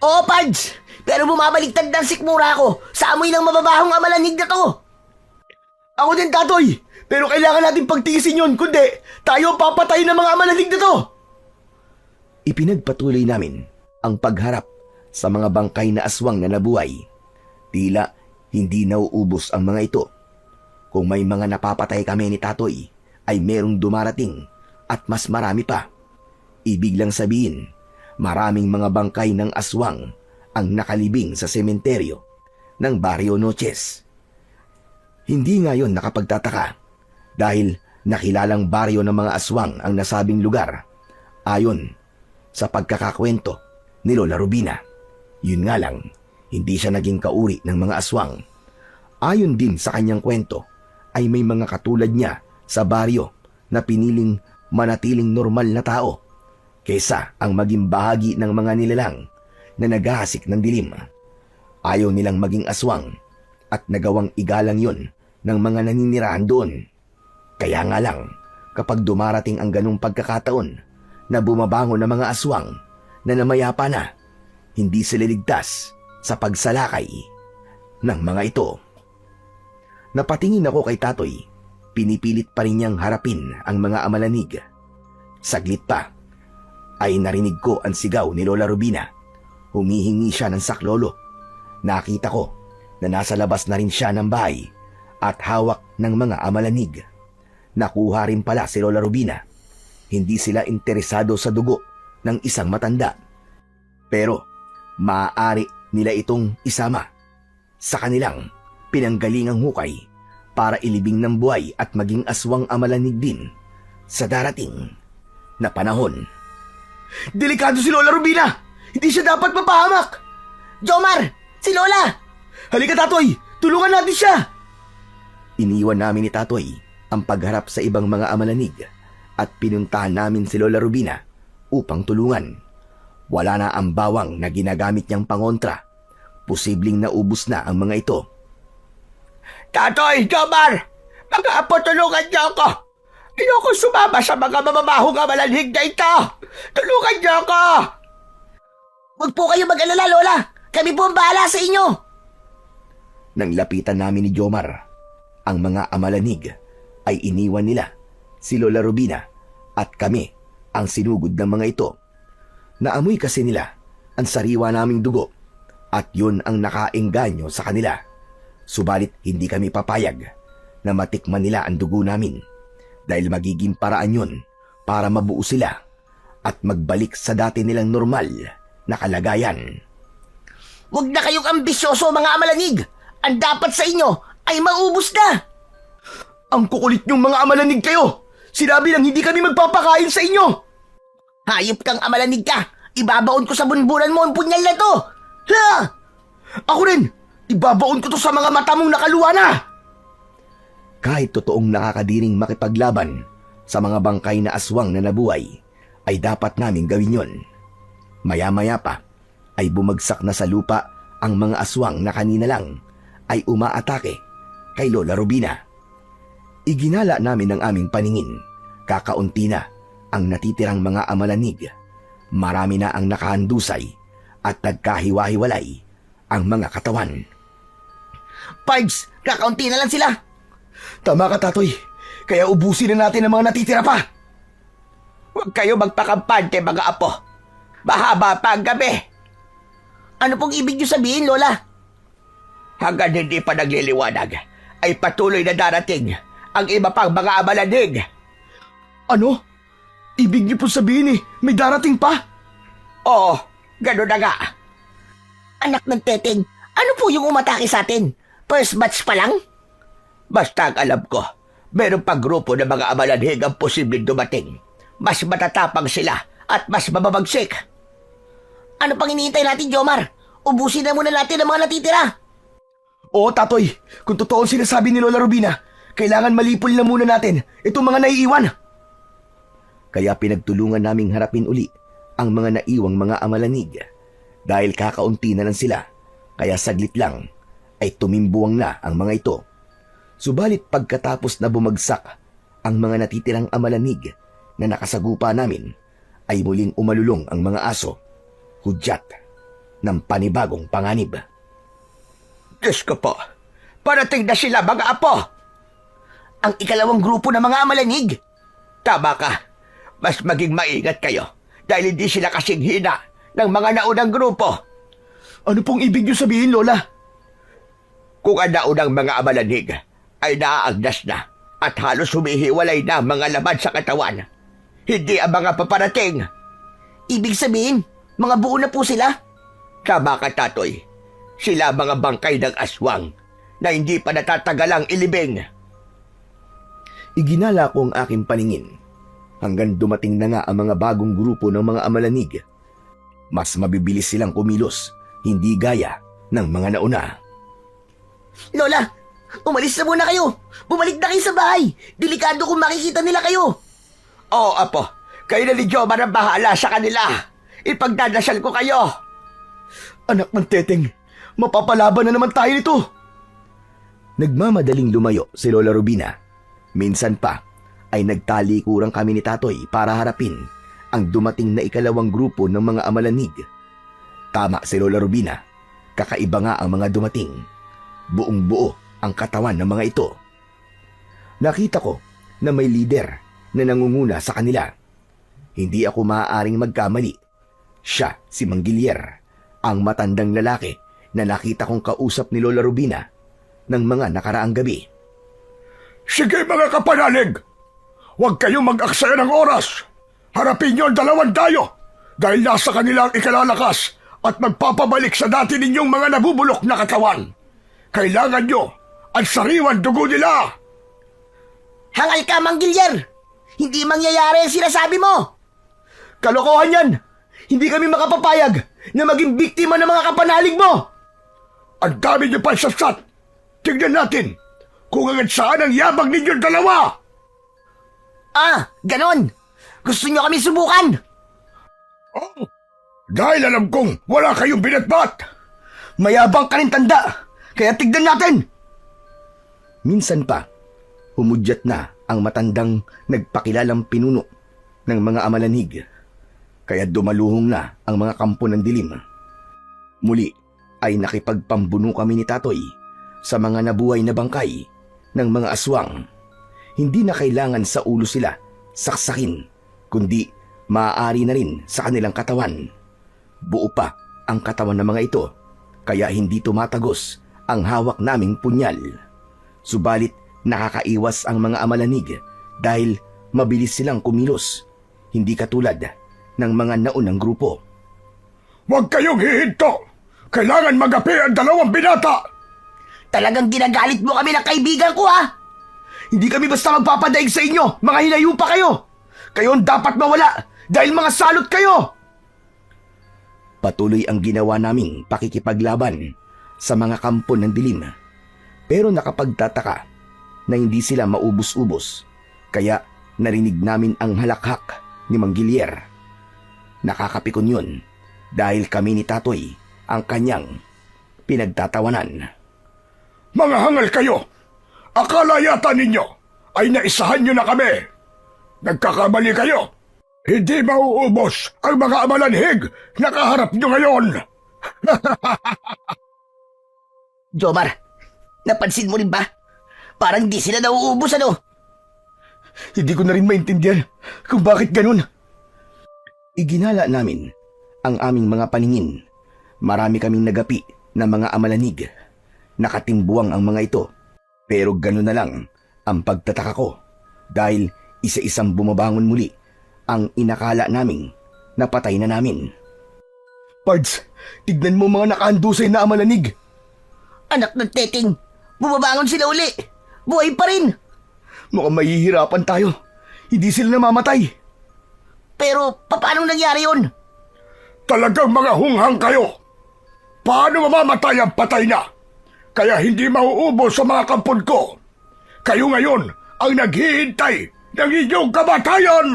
Oo, Pads, pero bumabaliktad ng sikmura ko sa amoy ng mababahong amalanig na to. Ako din, Tatoy! Pero kailangan natin pagtiisin yun, kundi tayo papatayin ng mga amalanig na to! Ipinagpatuloy namin ang pagharap sa mga bangkay na aswang na nabuhay. Tila hindi nauubos ang mga ito. Kung may mga napapatay kami ni Tatoy, ay merong dumarating at mas marami pa. Ibig lang sabihin, maraming mga bangkay ng aswang ang nakalibing sa sementeryo ng Barrio Noches. Hindi nga yon nakapagtataka dahil nakilalang baryo ng mga aswang ang nasabing lugar ayon sa pagkakakwento ni Lola Rubina. Yun nga lang, hindi siya naging kauri ng mga aswang. Ayon din sa kanyang kwento, ay may mga katulad niya sa baryo na piniling manatiling normal na tao kaysa ang maging bahagi ng mga nilalang na naghahasik ng dilim. Ayaw nilang maging aswang at nagawang igalang yon ng mga naninirahan doon. Kaya nga lang, kapag dumarating ang ganong pagkakataon na bumabangon ng mga aswang na namayapa na, hindi sila ligtas sa pagsalakay ng mga ito. Napatingin ako kay Tatoy. Pinipilit pa rin niyang harapin ang mga amalanig. Saglit pa, ay narinig ko ang sigaw ni Lola Rubina. Humihingi siya ng saklolo. Nakita ko na nasa labas na rin siya ng bahay at hawak ng mga amalanig. Nakuha rin pala si Lola Rubina. Hindi sila interesado sa dugo ng isang matanda. Pero maaari nila itong isama sa kanilang pinanggalingang hukay para ilibing ng buhay at maging aswang amalanig din sa darating na panahon. Delikado si Lola Rubina! Hindi siya dapat mapahamak! Jomar! Si Lola! Halika, Tatoy! Tulungan natin siya! Iniwan namin ni Tatoy ang pagharap sa ibang mga amalanig at pinuntahan namin si Lola Rubina upang tulungan. Wala na ang bawang na ginagamit niyang pangontra. Posibleng naubos na ang mga ito. Tatoy! Jomar! Mga apo, tulungan niyo ako! Ayoko sumama sa mga mamamahong amalanhig na ito! Tulungan niyo ako! Huwag po kayo mag-alala, Lola! Kami po ang bahala sa inyo! Nang lapitan namin ni Jomar, ang mga amalanig ay iniwan nila si Lola Rubina at kami ang sinugod ng mga ito. Naamoy kasi nila ang sariwa naming dugo at yun ang nakaengganyo sa kanila. Subalit hindi kami papayag na matikman nila ang dugo namin dahil magiging paraan yun para mabuo sila at magbalik sa dati nilang normal na kalagayan. Huwag na kayong ambisyoso, mga amalanig! Ang dapat sa inyo ay maubos na. Ang kukulit niyong mga amalanig kayo! Sinabi lang hindi kami magpapakain sa inyo! Hayop kang amalanig ka. Ibabaon ko sa bunburan mo ang punyal na to. Ha! Ako rin! Ibabaon ko to sa mga mata mong nakaluwa na! Kahit totoong nakakadiring makipaglaban sa mga bangkay na aswang na nabuhay, ay dapat naming gawin yon. Maya-maya pa, ay bumagsak na sa lupa ang mga aswang na kanina lang ay umaatake kay Lola Rubina. Iginala namin ang aming paningin. Kakaunti na ang natitirang mga amalanig. Marami na ang nakahandusay at nagkahiwa-hiwalay ang mga katawan. Pards, kakaunti na lang sila. Tama ka, Tatoy. Kaya ubusin na natin ang mga natitira pa. Huwag kayo magpakampante, mga apo. Mahaba pa ang gabi. Ano pong ibig niyo sabihin, Lola? Hanggang hindi pa nagliliwanag, ay patuloy na darating ang iba pang mga amalanig. Ano? Ibig niyo po sabihin may darating pa? Oo, gano'n na nga. Anak ng teteng, ano po yung umatake sa atin? First batch pa lang? Basta ang alam ko, meron pang grupo ng mga amalanig ang posibleng dumating. Mas matatapang sila at mas mababagsik. Ano pang hinihintay natin, Jomar? Ubusin na muna natin ang mga natitira. Oo, Tatoy. Kung totoo ang sinasabi ni Lola Rubina, kailangan malipol na muna natin itong mga naiiwan. Kaya pinagtulungan naming harapin uli ang mga naiwang mga amalanig. Dahil kakaunti na lang sila, kaya saglit lang ay tumimbuwang na ang mga ito. Subalit pagkatapos na bumagsak ang mga natitirang amalanig na nakasagupa namin, ay muling umalulong ang mga aso, hudyat ng panibagong panganib. Diyos ko po, parating na sila, mga apo. Ang ikalawang grupo ng mga amalanig. Tama ka, mas maging maingat kayo dahil hindi sila kasing hina ng mga naunang grupo. Ano pong ibig niyo sabihin, Lola? Kung ang naunang mga amalanig ay naaagdas na at halos humihiwalay na ang mga laman sa katawan, hindi ang mga paparating. Ibig sabihin, mga buo na po sila? Tama ka, Tatoy. Sila mga bangkay ng aswang na hindi pa natatagalang ilibing. Iginala ko ang aking paningin hanggang dumating na nga ang mga bagong grupo ng mga amalanig. Mas mabibilis silang kumilos, hindi gaya ng mga nauna. Lola, umalis na muna kayo. Bumalik na kayo sa bahay. Delikado kung makikita nila kayo. Oo, apo. Kayo na ni Jomar ang bahala sa kanila. Ipagdadasal ko kayo. Anak ng teteng, mapapalaban na naman tayo nito. Nagmamadaling lumayo si Lola Rubina. Minsan pa ay nagtalikurang kami ni Tatoy para harapin ang dumating na ikalawang grupo ng mga amalanig. Tama si Lola Rubina, kakaiba nga ang mga dumating. Buong buo ang katawan ng mga ito. Nakita ko na may lider na nangunguna sa kanila. Hindi ako maaaring magkamali. Siya si Manggilier, ang matandang lalaki na nakita kong kausap ni Lola Rubina ng mga nakaraang gabi. Sige mga kapanalig, huwag kayong mag-aksaya ng oras. Harapin niyo ang dalawang dayo dahil nasa kanila ang ikalalakas at magpapabalik sa dati ninyong mga nabubulok na katawan. Kailangan niyo ang sariwan dugo nila. Hangal ka, Manggilier! Hindi mangyayari ang sinasabi mo! Kalokohan yan! Hindi kami makapapayag na maging biktima ng mga kapanalig mo! Ang dami niyo pa sasat. Tignan natin kung hanggang saan ang yabang ninyong dalawa. Ah, ganon! Gusto niyo kami subukan? Oh, dahil alam kong wala kayong binatbat. Mayabang ka rin, tanda! Kaya tignan natin! Minsan pa, humudyat na ang matandang nagpakilalang pinuno ng mga amalanig. Kaya dumaluhong na ang mga kampo ng dilim. Muli ay nakipagpambuno kami ni Tatoy sa mga nabuhay na bangkay ng mga aswang. Hindi na kailangan sa ulo sila saksakin, kundi maaari na rin sa kanilang katawan. Buo pa ang katawan ng mga ito, kaya hindi tumatagos ang hawak naming punyal. Subalit nakakaiwas ang mga amalanig dahil mabilis silang kumilos, hindi katulad ng mga naunang grupo. Huwag kayong hihinto! Kailangan magapi ang dalawang binata! Talagang ginagalit mo kami ng kaibigan ko, ha? Hindi kami basta magpapadaig sa inyo, mga hinayupa kayo! Kayo ang dapat mawala dahil mga salot kayo! Patuloy ang ginawa naming pakikipaglaban sa mga kampo ng dilim. Pero nakapagtataka na hindi sila maubos-ubos, kaya narinig namin ang halakhak ni Mang Gilier. Nakakapikon yun dahil kami ni Tatoy ang kanyang pinagtatawanan. Mga hangal kayo! Akala yata ninyo ay naisahan nyo na kami. Nagkakamali kayo. Hindi mauubos ang mga amalanhig na kaharap nyo ngayon. Jomar, napansin mo rin ba? Parang di sila nauubos, ano? Hindi ko na rin maintindihan kung bakit ganun. Iginala namin ang aming mga paningin. Marami kaming nagapi na mga amalanig. Nakatimbuang ang mga ito. Pero ganun na lang ang pagtataka ko dahil isa-isang bumabangon muli ang inakala naming napatay na namin. Pards, tignan mo mga nakahandusay na amalanig. Anak ng teting, bumabangon sila uli. Buhay pa rin. Mukhang mahihirapan tayo. Hindi sila namamatay. Pero paano nangyari yun? Talagang mga hunghang kayo. Paano mamamatay ang patay na? Kaya hindi mauubos sa mga kampon ko. Kayo ngayon ang naghihintay ng inyong kamatayan.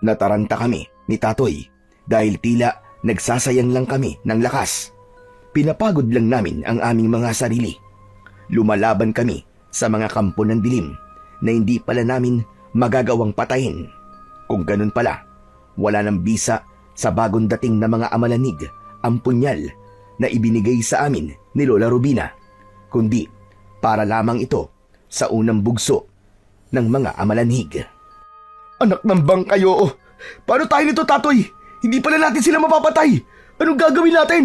Nataranta kami ni Tatoy dahil tila nagsasayang lang kami ng lakas. Pinapagod lang namin ang aming mga sarili. Lumalaban kami sa mga kampo ng dilim na hindi pala namin magagawang patayin. Kung ganun pala, wala nang bisa sa bagong dating na mga amalanig ang punyal na ibinigay sa amin ni Lola Rubina, kundi para lamang ito sa unang bugso ng mga amalanhig. Anak ng bangkayo! Paano tayo nito, Tatoy? Hindi pala natin sila mapapatay! Anong gagawin natin?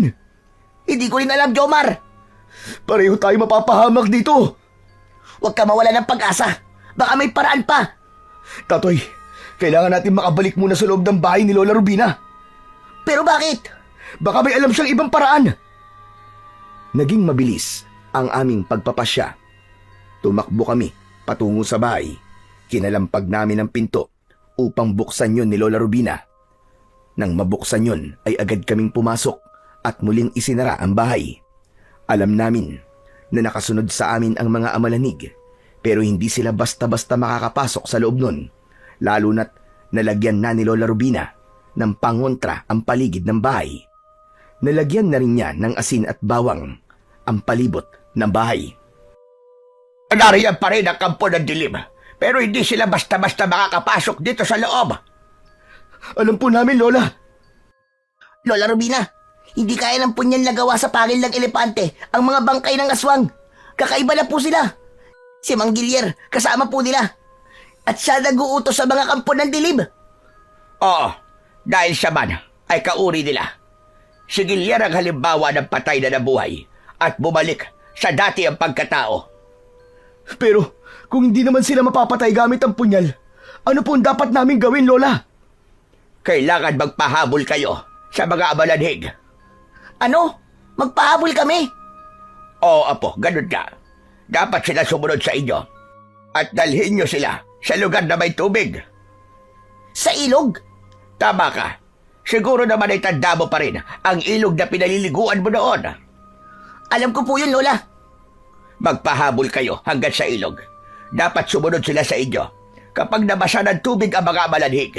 Hindi ko rin alam, Jomar. Pareho tayo mapapahamak dito! Huwag ka mawala ng pag-asa. Baka may paraan pa. Tatoy, kailangan natin makabalik muna sa loob ng bahay ni Lola Rubina. Pero bakit? Baka may alam siyang ibang paraan. Naging mabilis ang aming pagpapasya. Tumakbo kami patungo sa bahay. Kinalampag namin ang pinto upang buksan yon ni Lola Rubina. Nang mabuksan yon ay agad kaming pumasok at muling isinara ang bahay. Alam namin na nakasunod sa amin ang mga amalanig, pero hindi sila basta-basta makakapasok sa loob nun, lalo na't nalagyan na ni Lola Rubina ng pangontra ang paligid ng bahay. Nalagyan na rin niya ng asin at bawang ang palibot ng bahay. Nariyan pa rin ang kampo ng dilim, pero hindi sila basta-basta makakapasok dito sa loob. Alam po namin, Lola. Lola Rubina, hindi kaya ng punyal na gawa sa pangil ng elepante ang mga bangkay ng aswang. Kakaiba na po sila. Si Mang Gilier, kasama po nila. At siya nag-uutos sa mga kampo ng dilim. Oo, dahil siya man ay kauri nila. Si Gilier ang halimbawa ng patay na nabuhay at bumalik sa dati ang pagkatao. Pero kung hindi naman sila mapapatay gamit ang punyal, ano po ang dapat namin gawin, Lola? Kailangan magpahabol kayo sa mga amalanhig. Ano? Magpahabol kami? Oo, apo, ganun ka. Dapat sila sumunod sa inyo at dalhin nyo sila sa lugar na may tubig. Sa ilog? Tama ka. Siguro naman ay tanda mo pa rin ang ilog na pinaliliguan mo noon. Alam ko po yun, Lola. Magpahabol kayo hanggang sa ilog. Dapat sumunod sila sa inyo. Kapag nabasa ng tubig ang mga amalanhig,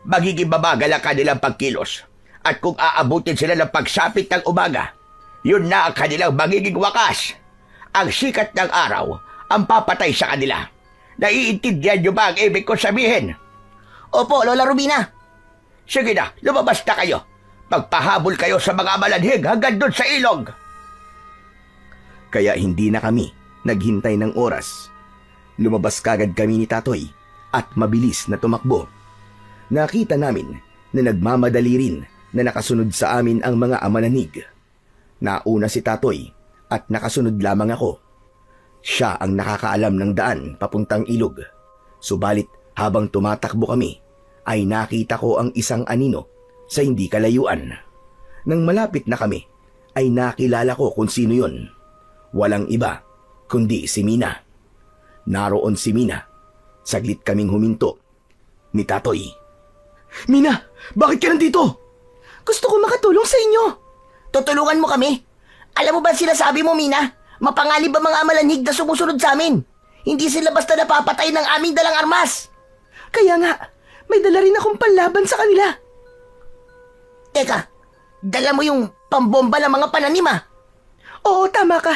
magiging mabagal ang kanilang pagkilos. At kung aabutin sila ng pagsapit ng umaga, yun na ang kanilang magiging wakas. Ang sikat ng araw ang papatay sa kanila. Naiintindihan niyo ba ang ibig ko sabihin? Opo, Lola Rubina. Sige na, lumabas na kayo. Magpahabol kayo sa mga amalanhig hanggang doon sa ilog. Kaya hindi na kami naghintay ng oras. Lumabas kagad kami ni Tatoy at mabilis na tumakbo. Nakita namin na nagmamadali rin na nakasunod sa amin ang mga amalanig. Nauna si Tatoy at nakasunod lamang ako. Siya ang nakakaalam ng daan papuntang ilog. Subalit habang tumatakbo kami, ay nakita ko ang isang anino sa hindi kalayuan. Nang malapit na kami, ay nakilala ko kung sino yon. Walang iba kundi si Mina. Naroon si Mina. Saglit kaming huminto ni Tatoy. Mina, bakit ka nandito? Gusto ko makatulong sa inyo. Tutulungan mo kami? Alam mo ba sinasabi mo, Mina? Mapangalib ang mga amalanig na sumusunod sa amin. Hindi sila basta napapatay ng aming dalang armas. Kaya nga, may dala rin akong panlaban sa kanila. Teka, dala mo yung pambomba ng mga pananim ah. Oo, tama ka.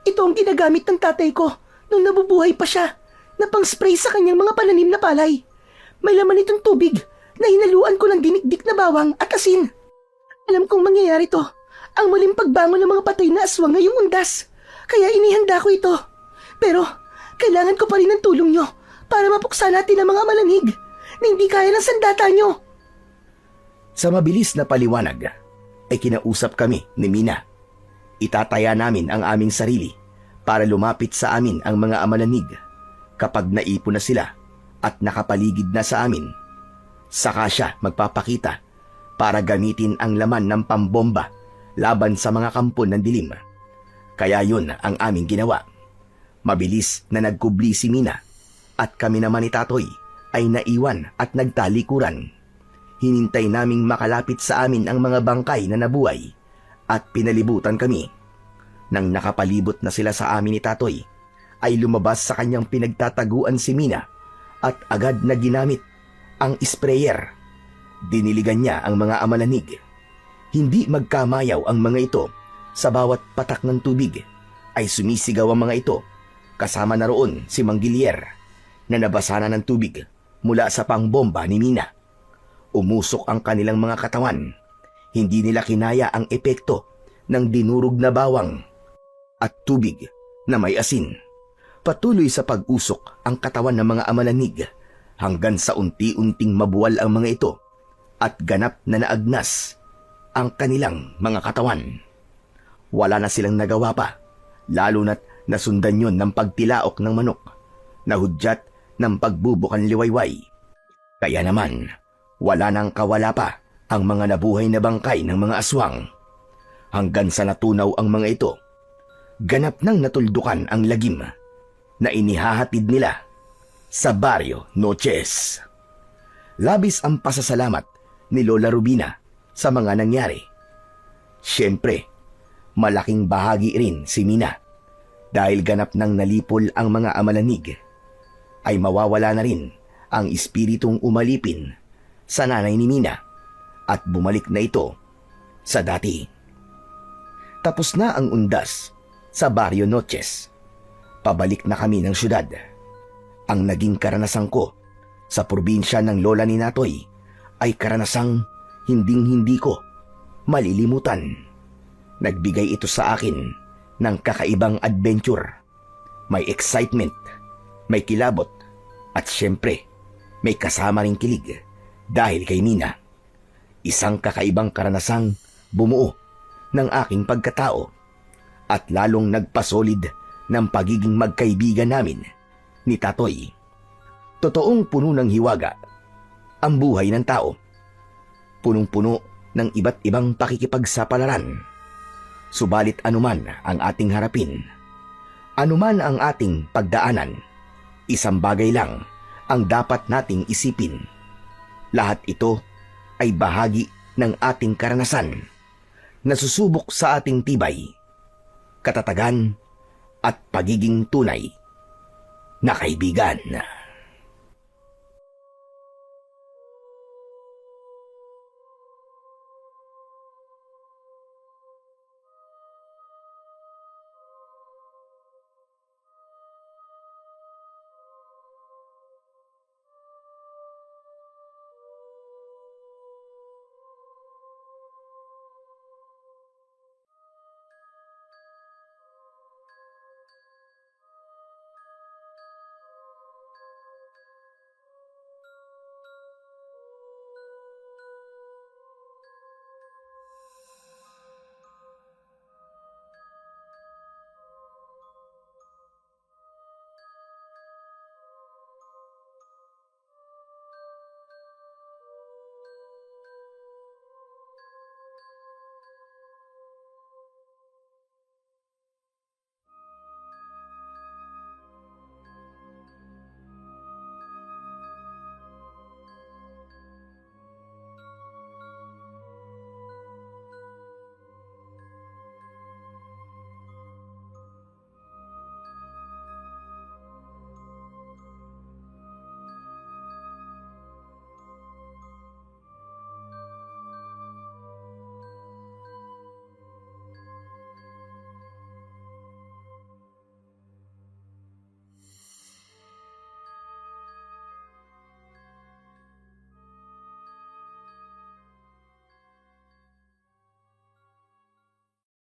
Ito ang ginagamit ng tatay ko nung nabubuhay pa siya na pang-spray sa kanyang mga pananim na palay. May laman itong tubig na hinaluan ko ng dinikdik na bawang at asin. Alam kong mangyayari to. Ang muling pagbangon ng mga patay na aswang ngayong undas. Kaya inihanda ko ito. Pero kailangan ko pa rin ng tulong nyo para mapuksa natin ang mga malanig na hindi kaya ng sandata nyo. Sa mabilis na paliwanag ay kinausap kami ni Mina. Itataya namin ang aming sarili para lumapit sa amin ang mga amalanig kapag naipon na sila at nakapaligid na sa amin. Saka siya magpapakita para gamitin ang laman ng pambomba laban sa mga kampon ng dilim. Kaya yun ang aming ginawa. Mabilis na nagkubli si Mina at kami naman ni Tatoy ay naiwan at nagtalikuran. Hinintay naming makalapit sa amin ang mga bangkay na nabuhay at pinalibutan kami. Nang nakapalibot na sila sa amin ni Tatoy, ay lumabas sa kanyang pinagtataguan si Mina at agad na ginamit ang sprayer. Diniligan niya ang mga amalanig. Hindi magkamayaw ang mga ito. Sa bawat patak ng tubig ay sumisigaw ang mga ito. Kasama na roon si Manggilier na nabasa na ng tubig mula sa pangbomba ni Mina. Umusok ang kanilang mga katawan. Hindi nila kinaya ang epekto ng dinurog na bawang at tubig na may asin. Patuloy sa pag-usok ang katawan ng mga amalanig hanggang sa unti-unting mabuwal ang mga ito at ganap na naagnas ang kanilang mga katawan. Wala na silang nagawa pa, lalo na't nasundan yon ng pagtilaok ng manok na hudyat ng pagbubukan liwayway. Kaya naman, wala nang kawala pa ang mga nabuhay na bangkay ng mga aswang. Hanggang sa natunaw ang mga ito, ganap nang natuldukan ang lagim na inihahatid nila sa Barrio Noches. Labis ang pasasalamat ni Lola Rubina sa mga nangyari. Siyempre, malaking bahagi rin si Mina dahil ganap nang nalipol ang mga amalanig. Ay mawawala na rin ang espiritong umalipin sa nanay ni Mina at bumalik na ito sa dati. Tapos na ang undas sa Barrio Noches. Pabalik na kami ng syudad. Ang naging karanasan ko sa probinsya ng lola ni Natoy ay karanasang hinding-hindi ko malilimutan. Nagbigay ito sa akin ng kakaibang adventure. May excitement, may kilabot, at syempre, may kasama ring kilig dahil kay Mina. Isang kakaibang karanasang bumuo ng aking pagkatao at lalong nagpasolid ng pagiging magkaibigan namin ni Tatoy. Totoong puno ng hiwaga ang buhay ng tao. Punong-puno ng iba't ibang pakikipagsapalaran. Subalit anuman ang ating harapin, anuman ang ating pagdaanan, isang bagay lang ang dapat nating isipin. Lahat ito ay bahagi ng ating karanasan na susubok sa ating tibay, katatagan at pagiging tunay na kaibigan.